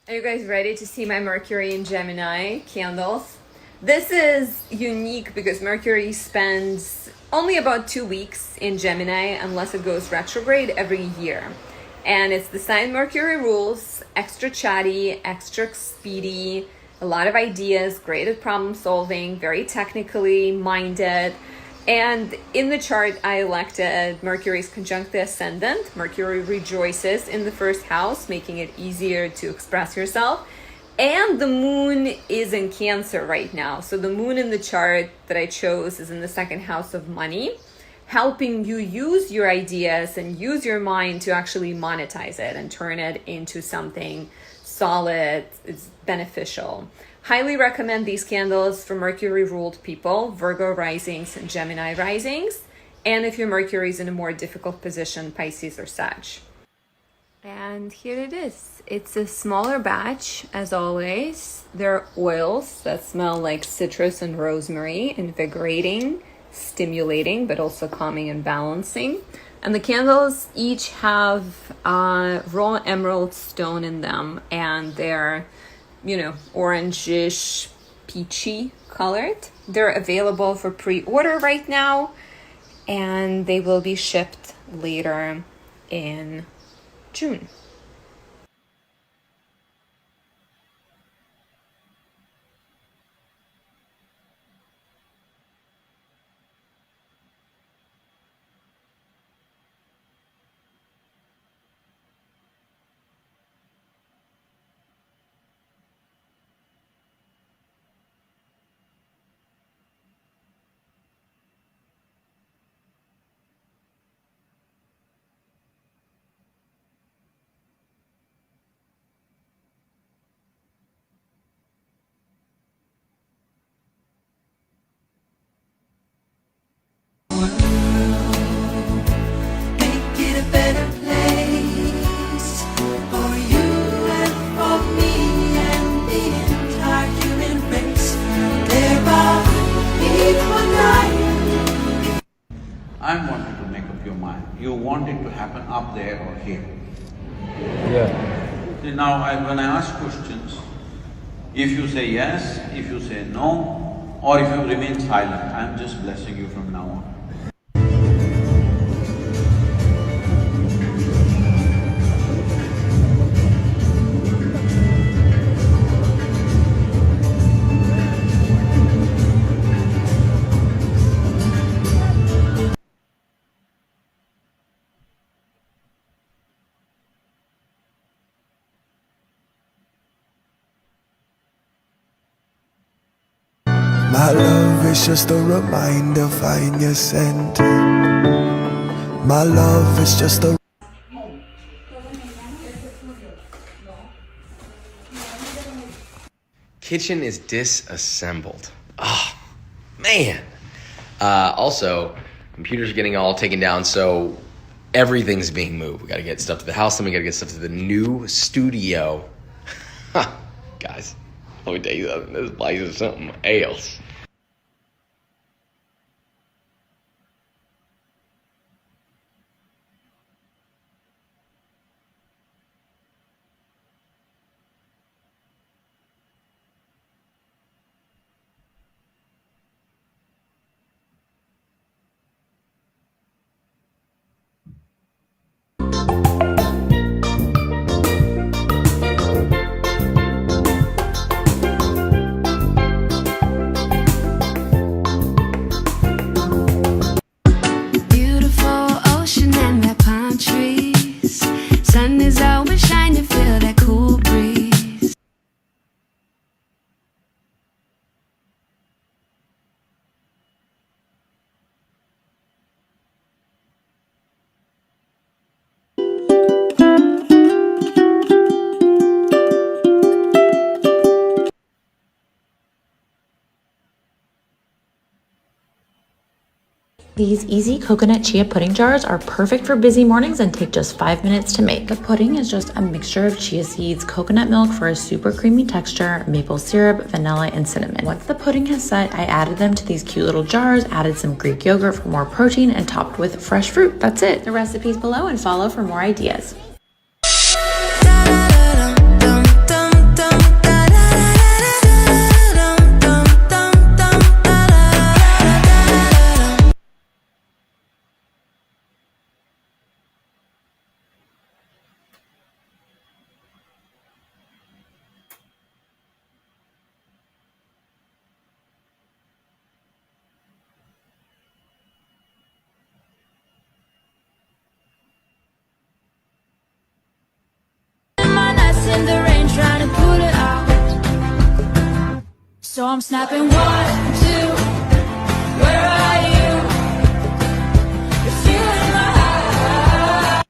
Are you guys ready to see my Mercury in Gemini candles? This is unique because Mercury spends only about 2 weeks in Gemini unless it goes retrograde every year. And it's the sign Mercury rules, extra chatty, extra speedy, a lot of ideas, great at problem solving, very technically minded. And in the chart, I elected Mercury's conjunct the ascendant. Mercury rejoices in the first house, making it easier to express yourself. And the moon is in Cancer right now. So the moon in the chart that I chose is in the second house of money, helping you use your ideas and use your mind to actually monetize it and turn it into something solid, it's beneficial. Highly recommend these candles for Mercury ruled people, Virgo risings and Gemini risings. And if your Mercury is in a more difficult position, Pisces or Sag. And here it is. It's a smaller batch, as always. There are oils that smell like citrus and rosemary, invigorating, stimulating, but also calming and balancing. And the candles each have raw emerald stone in them, and they're, orangish, peachy colored. They're available for pre-order right now, and they will be shipped later in June. want it to happen up there or here. Yeah. See, now, when I ask questions, if you say yes, if you say no, or if you remain silent, I'm just blessing you from now on. My love is just a reminder, find your center. My love is just a Kitchen is disassembled. Oh, man. Also, computers are getting all taken down, so everything's being moved. We gotta get stuff to the house, then we gotta get stuff to the new studio. Guys, let me tell you something, this place is something else. Beautiful ocean and the palm trees. Sun is always shining, feel that cool breeze. These easy coconut chia pudding jars are perfect for busy mornings and take just 5 minutes to make. The pudding is just a mixture of chia seeds, coconut milk for a super creamy texture, maple syrup, vanilla, and cinnamon. Once the pudding has set, I added them to these cute little jars, added some Greek yogurt for more protein, and topped with fresh fruit. That's it. The recipe's below and follow for more ideas. In the rain, trying to put it out. So I'm snapping 1, 2. Where are you? You're feeling my heart.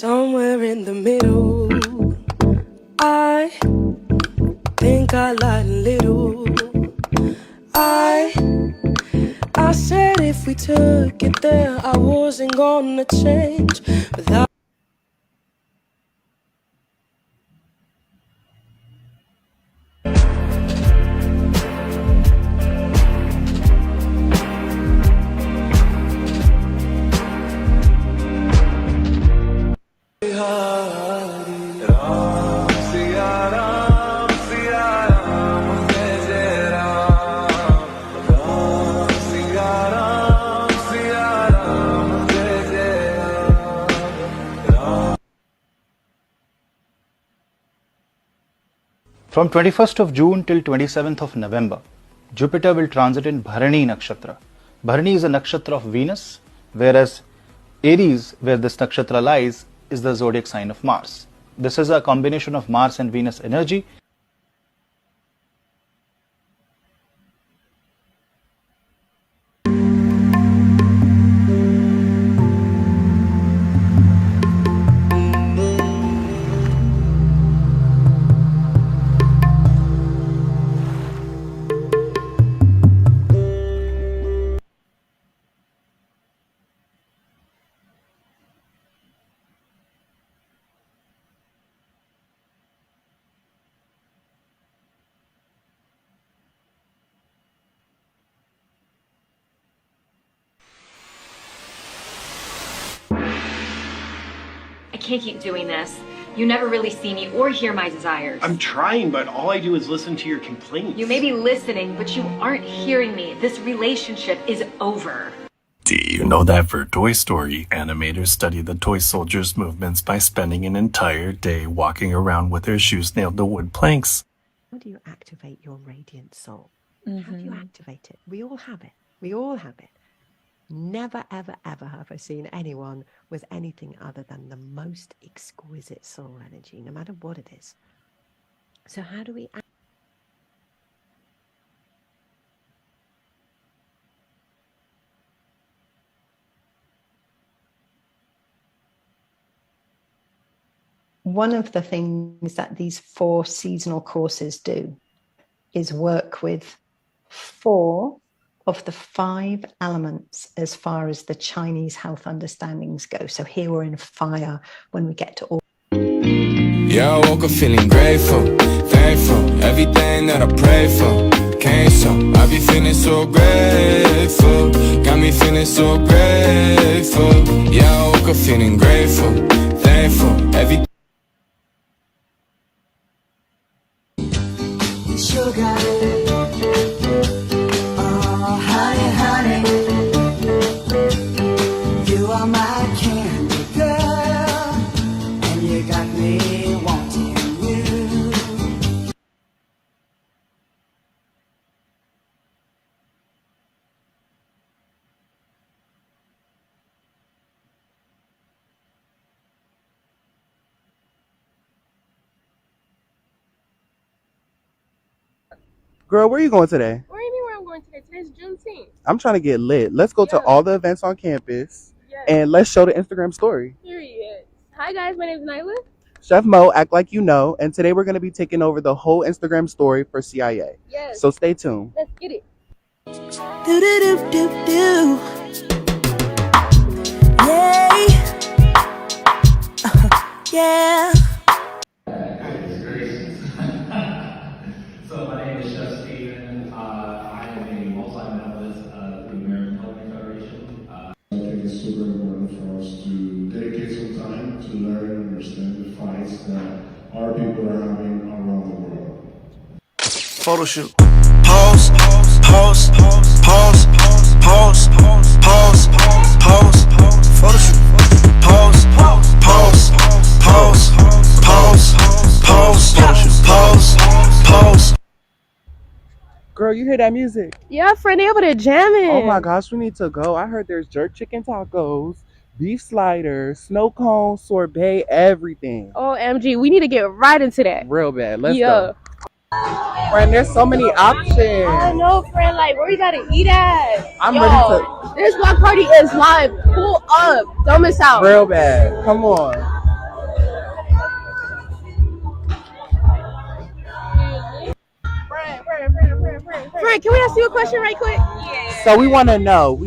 somewhere in the middle. I think I lied a little. I said if we took it there, I wasn't gonna change. Without From 21st of June till 27th of November, Jupiter will transit in Bharani Nakshatra. Bharani is a nakshatra of Venus, whereas Aries, where this nakshatra lies, is the zodiac sign of Mars. This is a combination of Mars and Venus energy. can't keep doing this. You never really see me or hear my desires. I'm trying, but all I do is listen to your complaints. You may be listening, but you aren't hearing me. This relationship is over. Do you know that for Toy Story, animators study the toy soldiers' movements by spending an entire day walking around with their shoes nailed to wood planks? How do you activate your radiant soul? How do you activate it? We all have it. We all have it. Never, ever, ever have I seen anyone with anything other than the most exquisite soul energy, no matter what it is. So how do we One of the things that these 4 seasonal courses do is work with 4 of the 5 elements as far as the Chinese health understandings go. So here we're in fire when we get to all. Yeah, I woke up feeling grateful, thankful, everything that I prayed for came so. I be feeling so grateful, got me feeling so grateful. Yeah, I woke up feeling grateful, thankful, everything. Sugar, oh honey, honey, you are my candy girl, and you got me wanting you. Girl, where are you going today? What do you mean where I'm going today? Today's Juneteenth. I'm trying to get lit. Let's go to all the events on campus and let's show the Instagram story. Period. Hi guys, my name is Nyla. Chef Mo, act like you know, and today we're going to be taking over the whole Instagram story for CIA. Yes. So stay tuned. Let's get it. Do do do do do. Yay. Yeah. So my name is Chef Steven. I am a multi-medalist of the American Culinary Federation. I think it's super important for us to dedicate some time to learn and understand the fights that our people are having around the world. Photo shoot. Pause, pause, pause, pause, pause, pause, pause, photo shoot. Pause, pause, pause, pause, pause, pause, pause. Girl, you hear that music? Yeah, friend, they over there jamming. Oh my gosh, we need to go. I heard there's jerk chicken tacos, beef sliders, snow cones, sorbet, everything. OMG, we need to get right into that. Real bad. Let's go. Friend, there's so many options. I know, friend. Like, where you gotta eat at? I'm ready to. This block party is live. Pull up. Don't miss out. Real bad. Come on. Friend, can we ask you a question right quick? Yeah. So we want to know.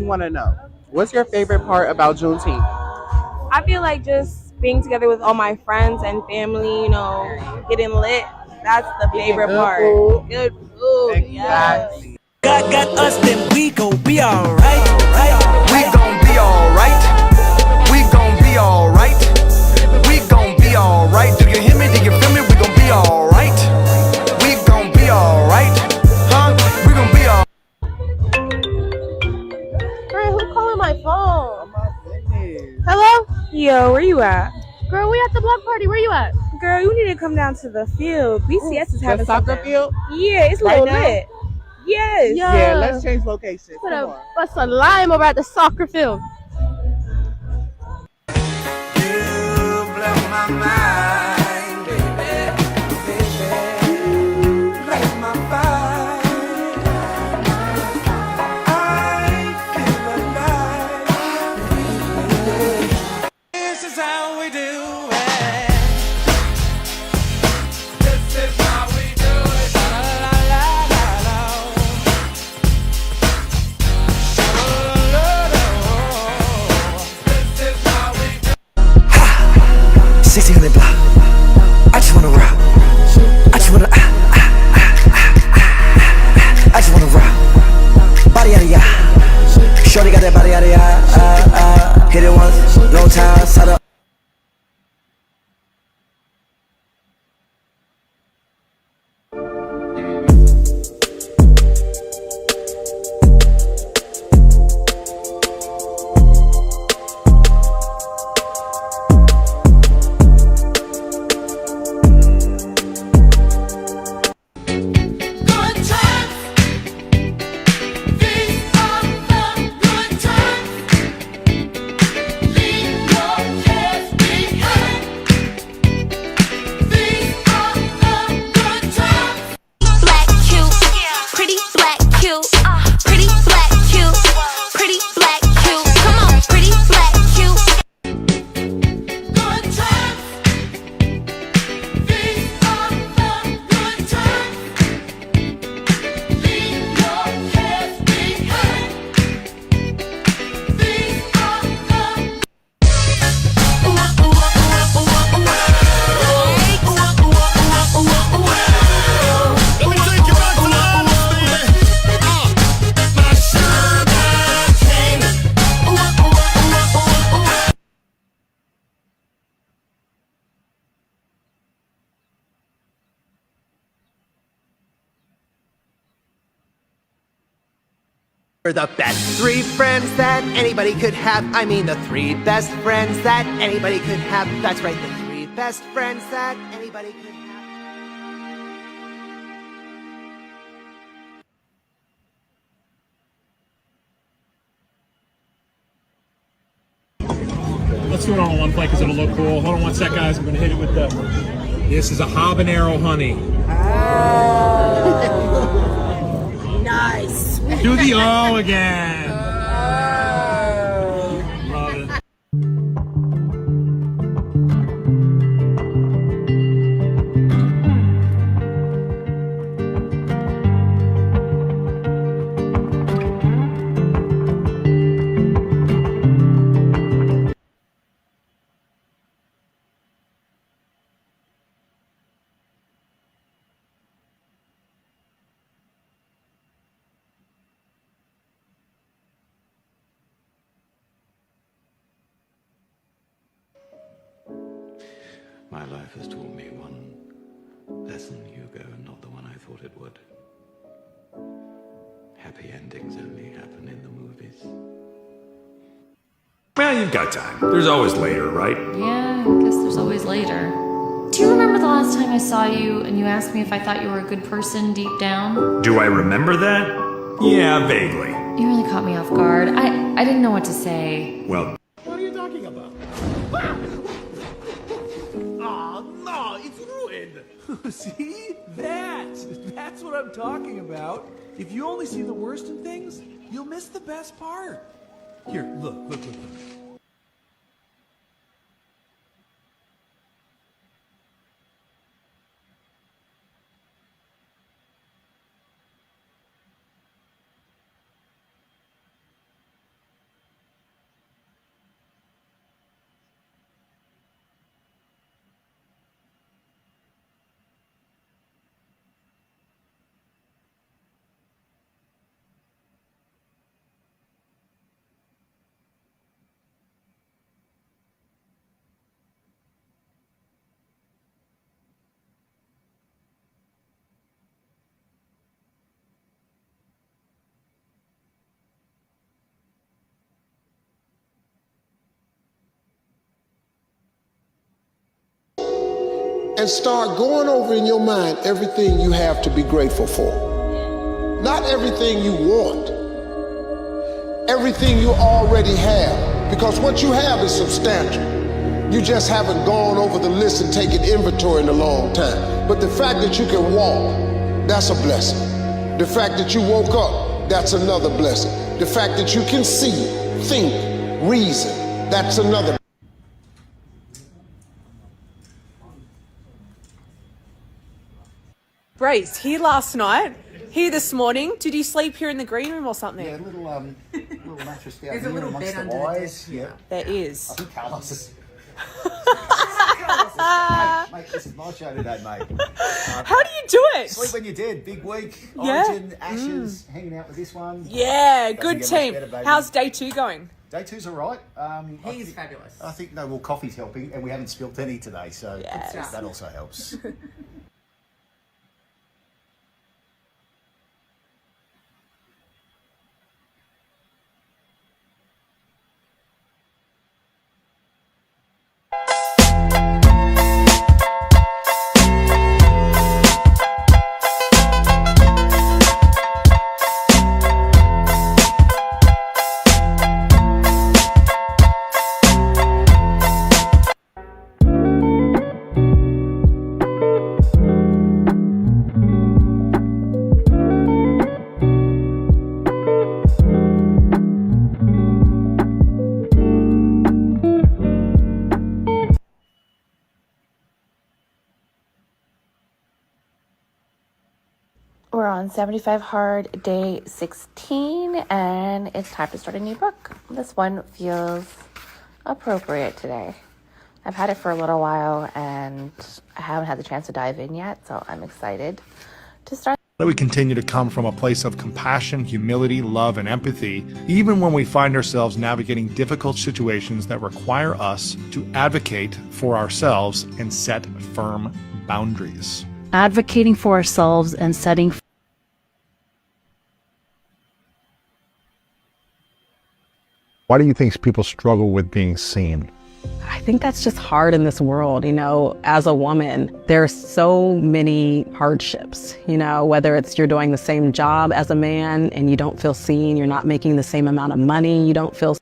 What's your favorite part about Juneteenth? I feel like just being together with all my friends and family, you know, getting lit. That's the favorite part. Good food. Exactly. God got us, then we gon' be alright. We gon' be alright. We gon' be alright. We gon' be alright. Do you hear me? Do you feel me? We gon' be alright. We gon' be alright. Huh? We gon' be alright. Friend, who's calling my phone? Hello? Yo, where you at? Girl, we at the block party. Where you at? Girl, you need to come down to the field. BCS is having soccer something. field? Yeah, it's Right lit. now? Lit. Yes. Yeah, let's change location. Put a bust a lime over at the soccer field. You blow my mind, baby, baby. You light my fire. I feel alive. This is how we do it. This is how we do it. La la la la la. This is how we do it. 1600 block. We're the best three friends that anybody could have. I mean, the three best friends that anybody could have. That's right, the three best friends that anybody could have. Let's do it all in one plate because it'll look cool. Hold on one sec, guys. I'm going to hit it with the... This is a habanero honey. Nice. Do the O again. Love it. My life has taught me one lesson, Hugo, and not the one I thought it would. Happy endings only happen in the movies. Well, you've got time. There's always later, right? Yeah, I guess there's always later. Do you remember the last time I saw you and you asked me if I thought you were a good person deep down? Do I remember that? Yeah, vaguely. You really caught me off guard. I didn't know what to say. Well, What are you talking about? Oh, no, it's ruined. See? That's what I'm talking about. If you only see the worst in things, you'll miss the best part. Here, look. And start going over in your mind everything you have to be grateful for. Not everything you want, everything you already have, because what you have is substantial. You just haven't gone over the list and taken inventory in a long time. But the fact that you can walk, that's a blessing. The fact that you woke up, that's another blessing. The fact that you can see, think, reason, that's another. Brace, here last night, here this morning. Did you sleep here in the green room or something? Yeah, a little mattress down There's a here little amongst bed the under the wires. desk. Yeah. There is. I think Carlos is... mate, this is my show today, mate. How do you do it? Sleep when you're dead. Big week. Yeah. Origin, Ashes, hanging out with this one. Yeah, Doesn't good get team. much better, baby. How's day 2 going? Day 2's all right. He's fabulous. I think, no, well, coffee's helping, and we haven't spilt any today, so Yes. that also helps. We're on 75 Hard, day 16, and it's time to start a new book. This one feels appropriate today. I've had it for a little while, and I haven't had the chance to dive in yet, so I'm excited to start. That we continue to come from a place of compassion, humility, love, and empathy, even when we find ourselves navigating difficult situations that require us to advocate for ourselves and set firm boundaries. Advocating for ourselves and setting Why do you think people struggle with being seen? I think that's just hard in this world. As a woman, there's so many hardships, whether it's you're doing the same job as a man and you don't feel seen, you're not making the same amount of money, you don't feel.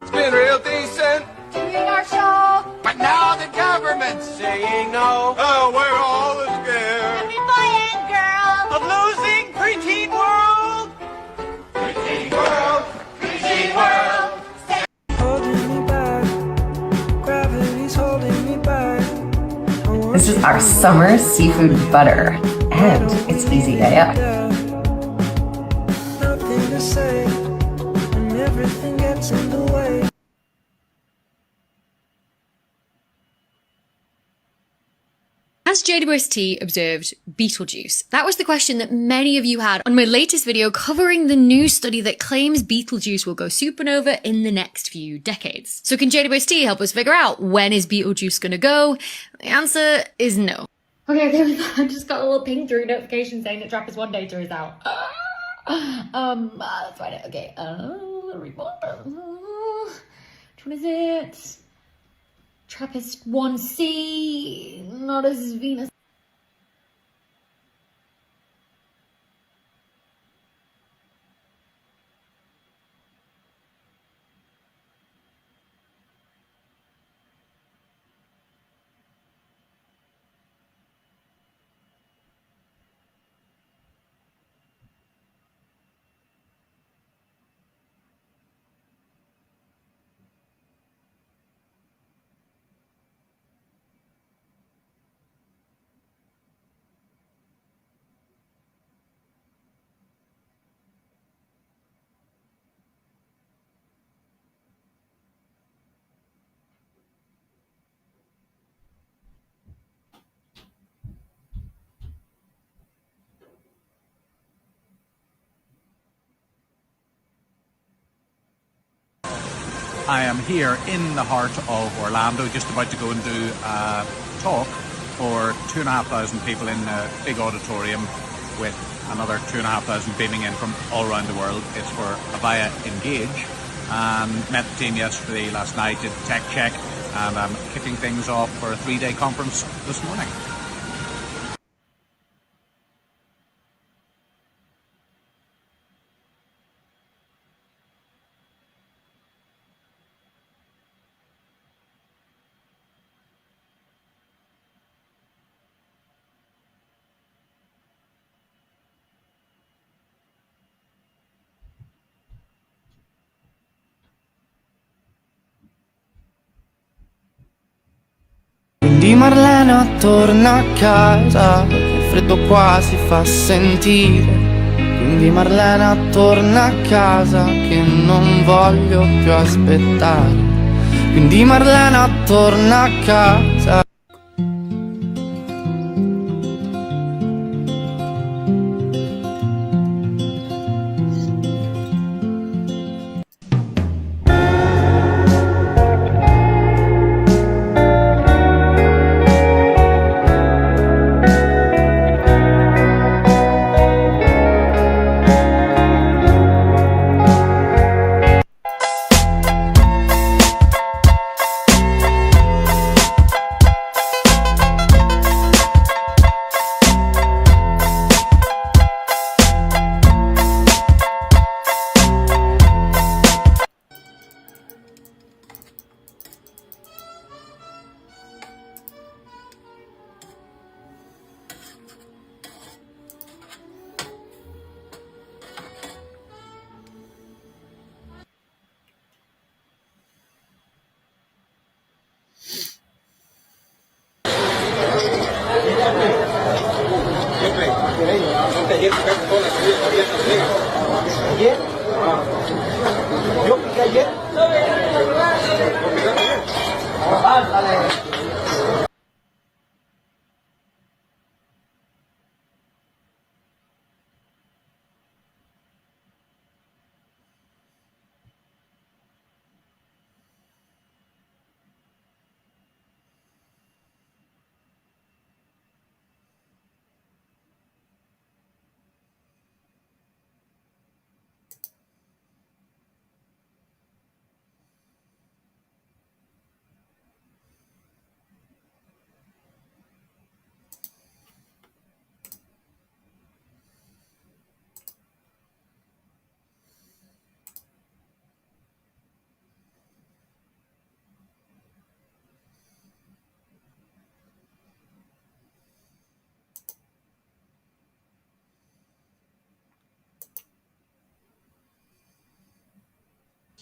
It's been real decent Doing our show. but now the government's saying no. Oh, we're all scared Every boy and girl. of losing preteen world. Preteen world, preteen world. Holding me back. Gravity's holding me back. This is our summer seafood butter, and it's easy AF. Nothing to say, and everything gets in the way. Has JWST observed Beetlejuice? That was the question that many of you had on my latest video covering the new study that claims Beetlejuice will go supernova in the next few decades. So can JWST help us figure out when is Beetlejuice gonna go? The answer is no. Okay, I just got a little ping through notification saying that Trappist 1 data is out. Let's find it. Okay, which one is it? Trappist 1C, not as Venus. I am here in the heart of Orlando, just about to go and do a talk for 2,500 people in a big auditorium with another 2,500 beaming in from all around the world. It's for Avaya Engage, and met the team yesterday, last night, did tech check, and I'm kicking things off for a 3-day conference this morning. Quindi Marlena torna a casa, il freddo qua si fa sentire. Quindi Marlena torna a casa, che non voglio più aspettare. Quindi Marlena torna a casa.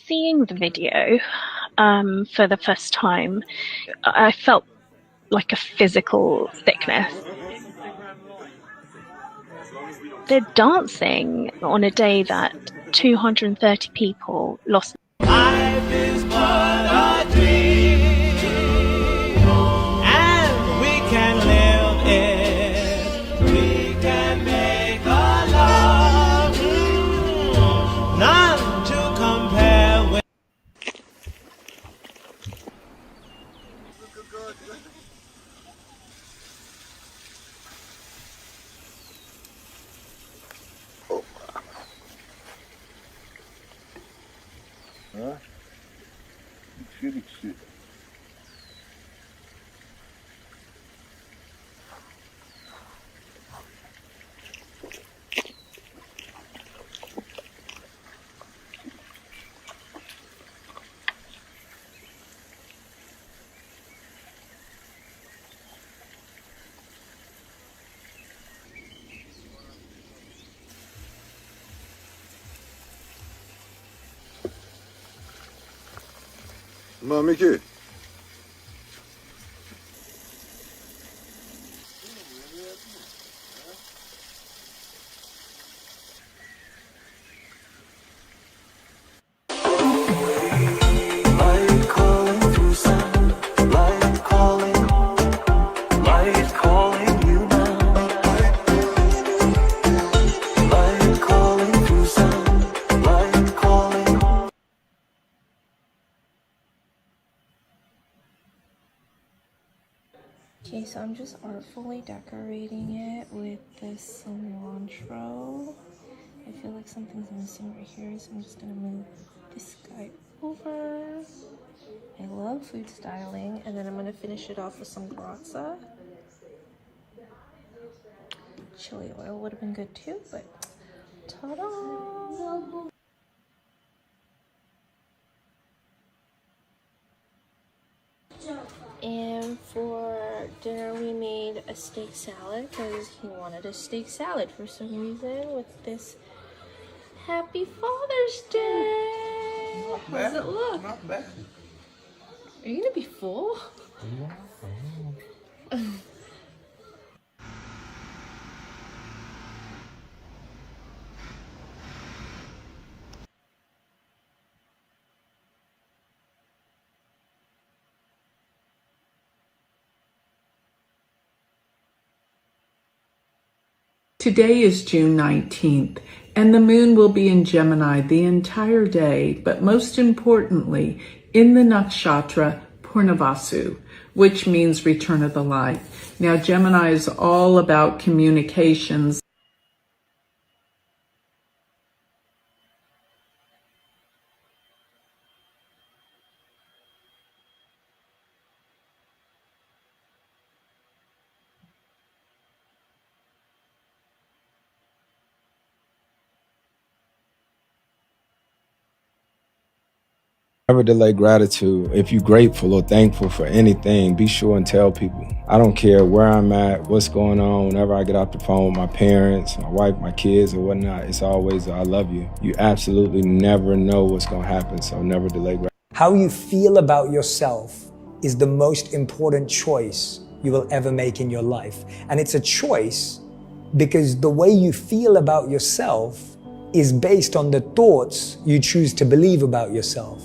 Seeing the video for the first time, I felt like a physical sickness. They're dancing on a day that 230 people lost. Life is but a dream, and we can live it. We can make a love, none to compare with. Huh? Shit. Mickey. Light calling through sound, light calling you now. Light calling through sound, light calling. Okay, so I'm just artfully decorating it with this cilantro. I feel like something's missing right here, so I'm just gonna move this guy over. I love food styling, and then I'm gonna finish it off with some grazza. Chili oil would have been good too, but ta-da! And for dinner we made a steak salad because he wanted a steak salad for some reason with this Happy Father's Day. How does it look? Not bad. Are you gonna be full? Today is June 19th, and the moon will be in Gemini the entire day, but most importantly, in the nakshatra Purnavasu, which means return of the light. Now, Gemini is all about communications. Never delay gratitude. If you're grateful or thankful for anything, be sure and tell people. I don't care where I'm at, what's going on. Whenever I get off the phone with my parents, my wife, my kids, or whatnot, it's always, I love you. You absolutely never know what's going to happen, so never delay gratitude. How you feel about yourself is the most important choice you will ever make in your life. And it's a choice because the way you feel about yourself is based on the thoughts you choose to believe about yourself.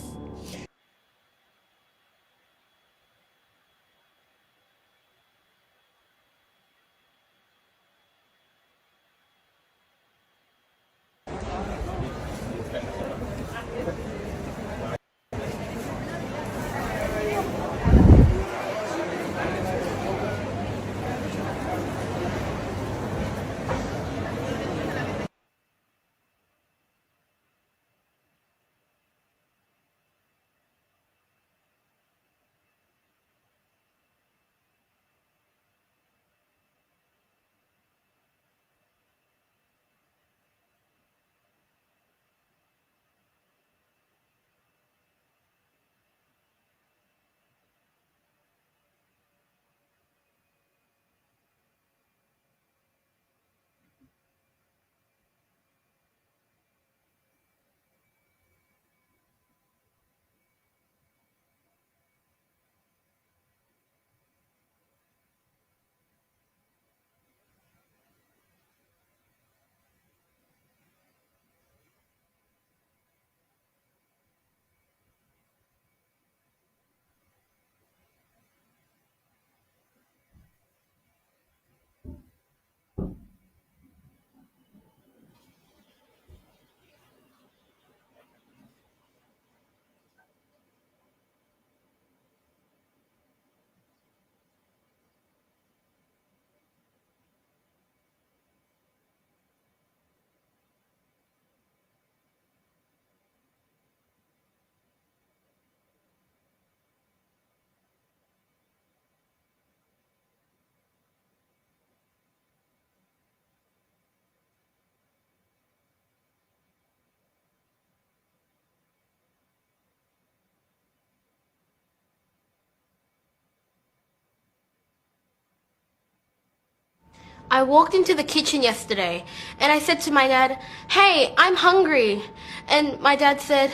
I walked into the kitchen yesterday and I said to my dad, "Hey, I'm hungry." And my dad said,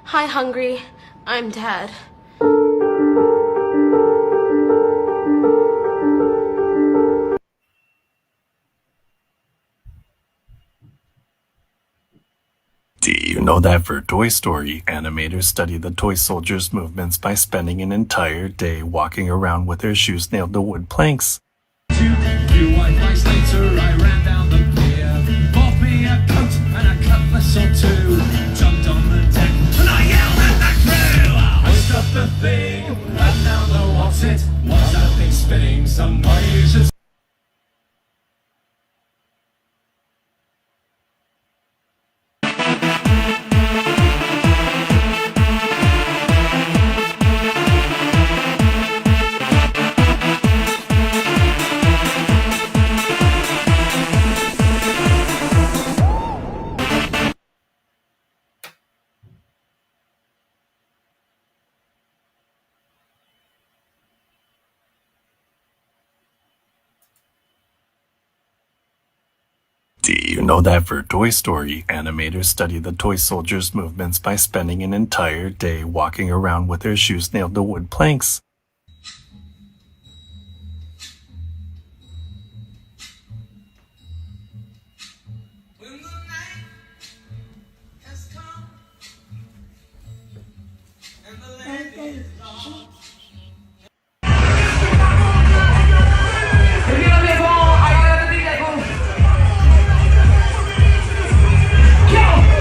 "Hi, hungry. I'm Dad." Do you know that for Toy Story, animators study the toy soldiers' movements by spending an entire day walking around with their shoes nailed to wood planks? You white rice later, I ran down the pier, bought me a coat and a cutlass or two, jumped on the deck and I yelled at the crew. Hoist up the thing, and now the what's it? What's that thing spinning? Somebody should. Do you know that for Toy Story, animators study the toy soldiers' movements by spending an entire day walking around with their shoes nailed to wood planks?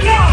Go!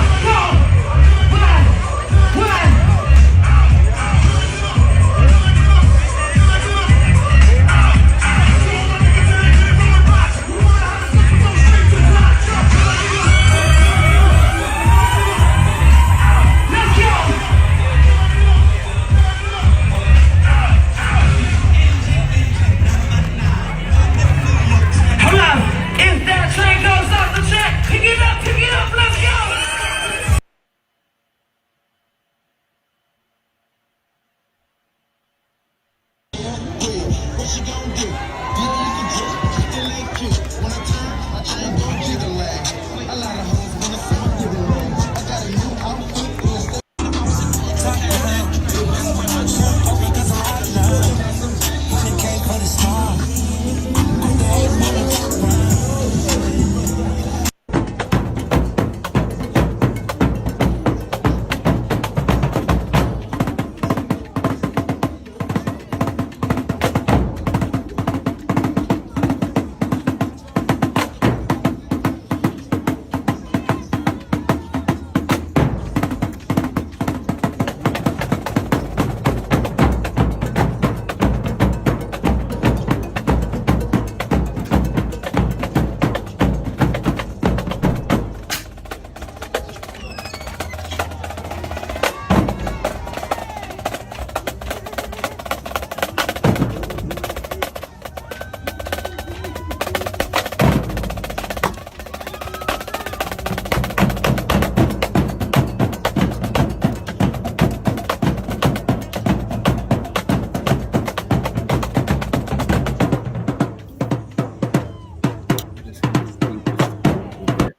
just gonna move this a little bit.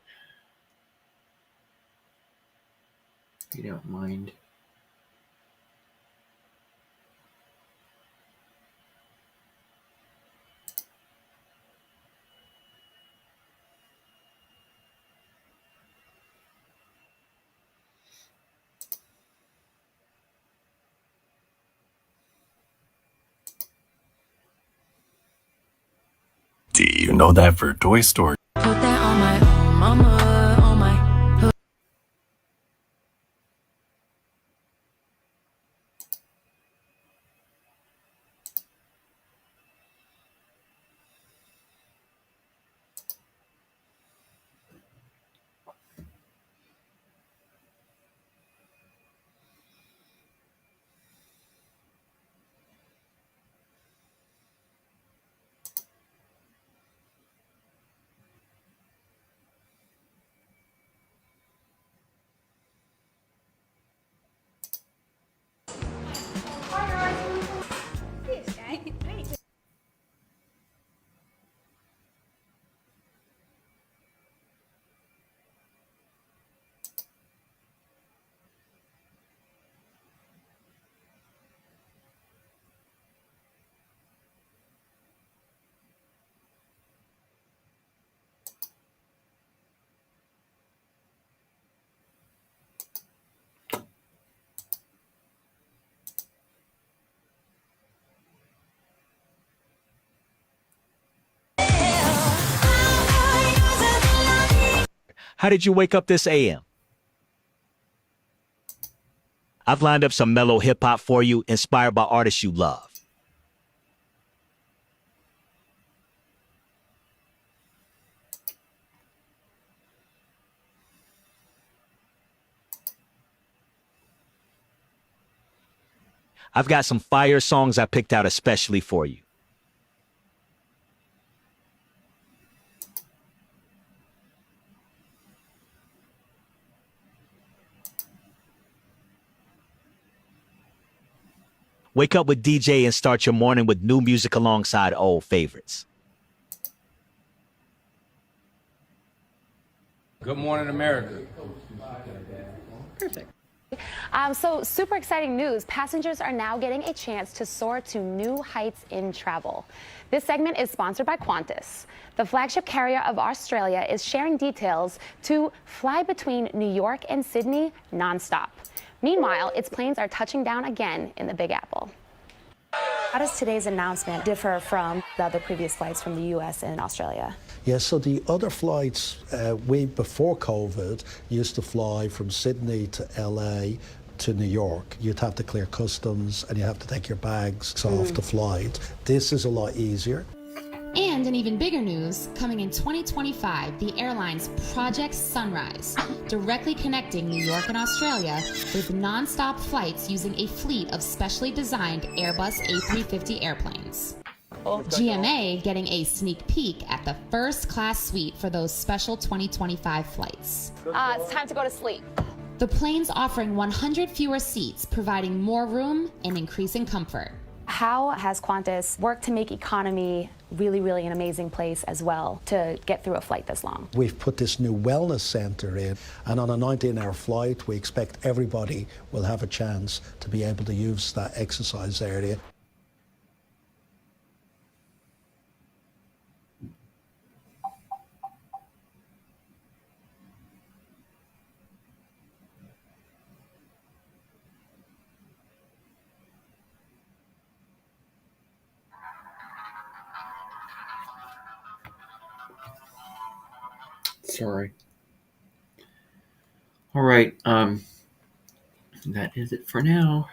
If you don't mind. Do you know that for Toy Story? Put that on my mama, on my. How did you wake up this AM? I've lined up some mellow hip hop for you, inspired by artists you love. I've got some fire songs I picked out especially for you. Wake up with DJ and start your morning with new music alongside old favorites. Good morning, America. Perfect. So super exciting news. Passengers are now getting a chance to soar to new heights in travel. This segment is sponsored by Qantas. The flagship carrier of Australia is sharing details to fly between New York and Sydney nonstop. Meanwhile, its planes are touching down again in the Big Apple. How does today's announcement differ from the other previous flights from the U.S. and Australia? Yeah, so the other flights way before COVID used to fly from Sydney to LA to New York. You'd have to clear customs and you have to take your bags off the flight. This is a lot easier. And in even bigger news, coming in 2025, the airline's Project Sunrise, directly connecting New York and Australia with non-stop flights using a fleet of specially designed Airbus A350 airplanes. GMA getting a sneak peek at the first class suite for those special 2025 flights. It's time to go to sleep. The planes offering 100 fewer seats, providing more room and increasing comfort. How has Qantas worked to make economy really an amazing place as well to get through a flight this long? We've put this new wellness center in, and on a 19-hour flight, we expect everybody will have a chance to be able to use that exercise area. Sorry. All right. That is it for now.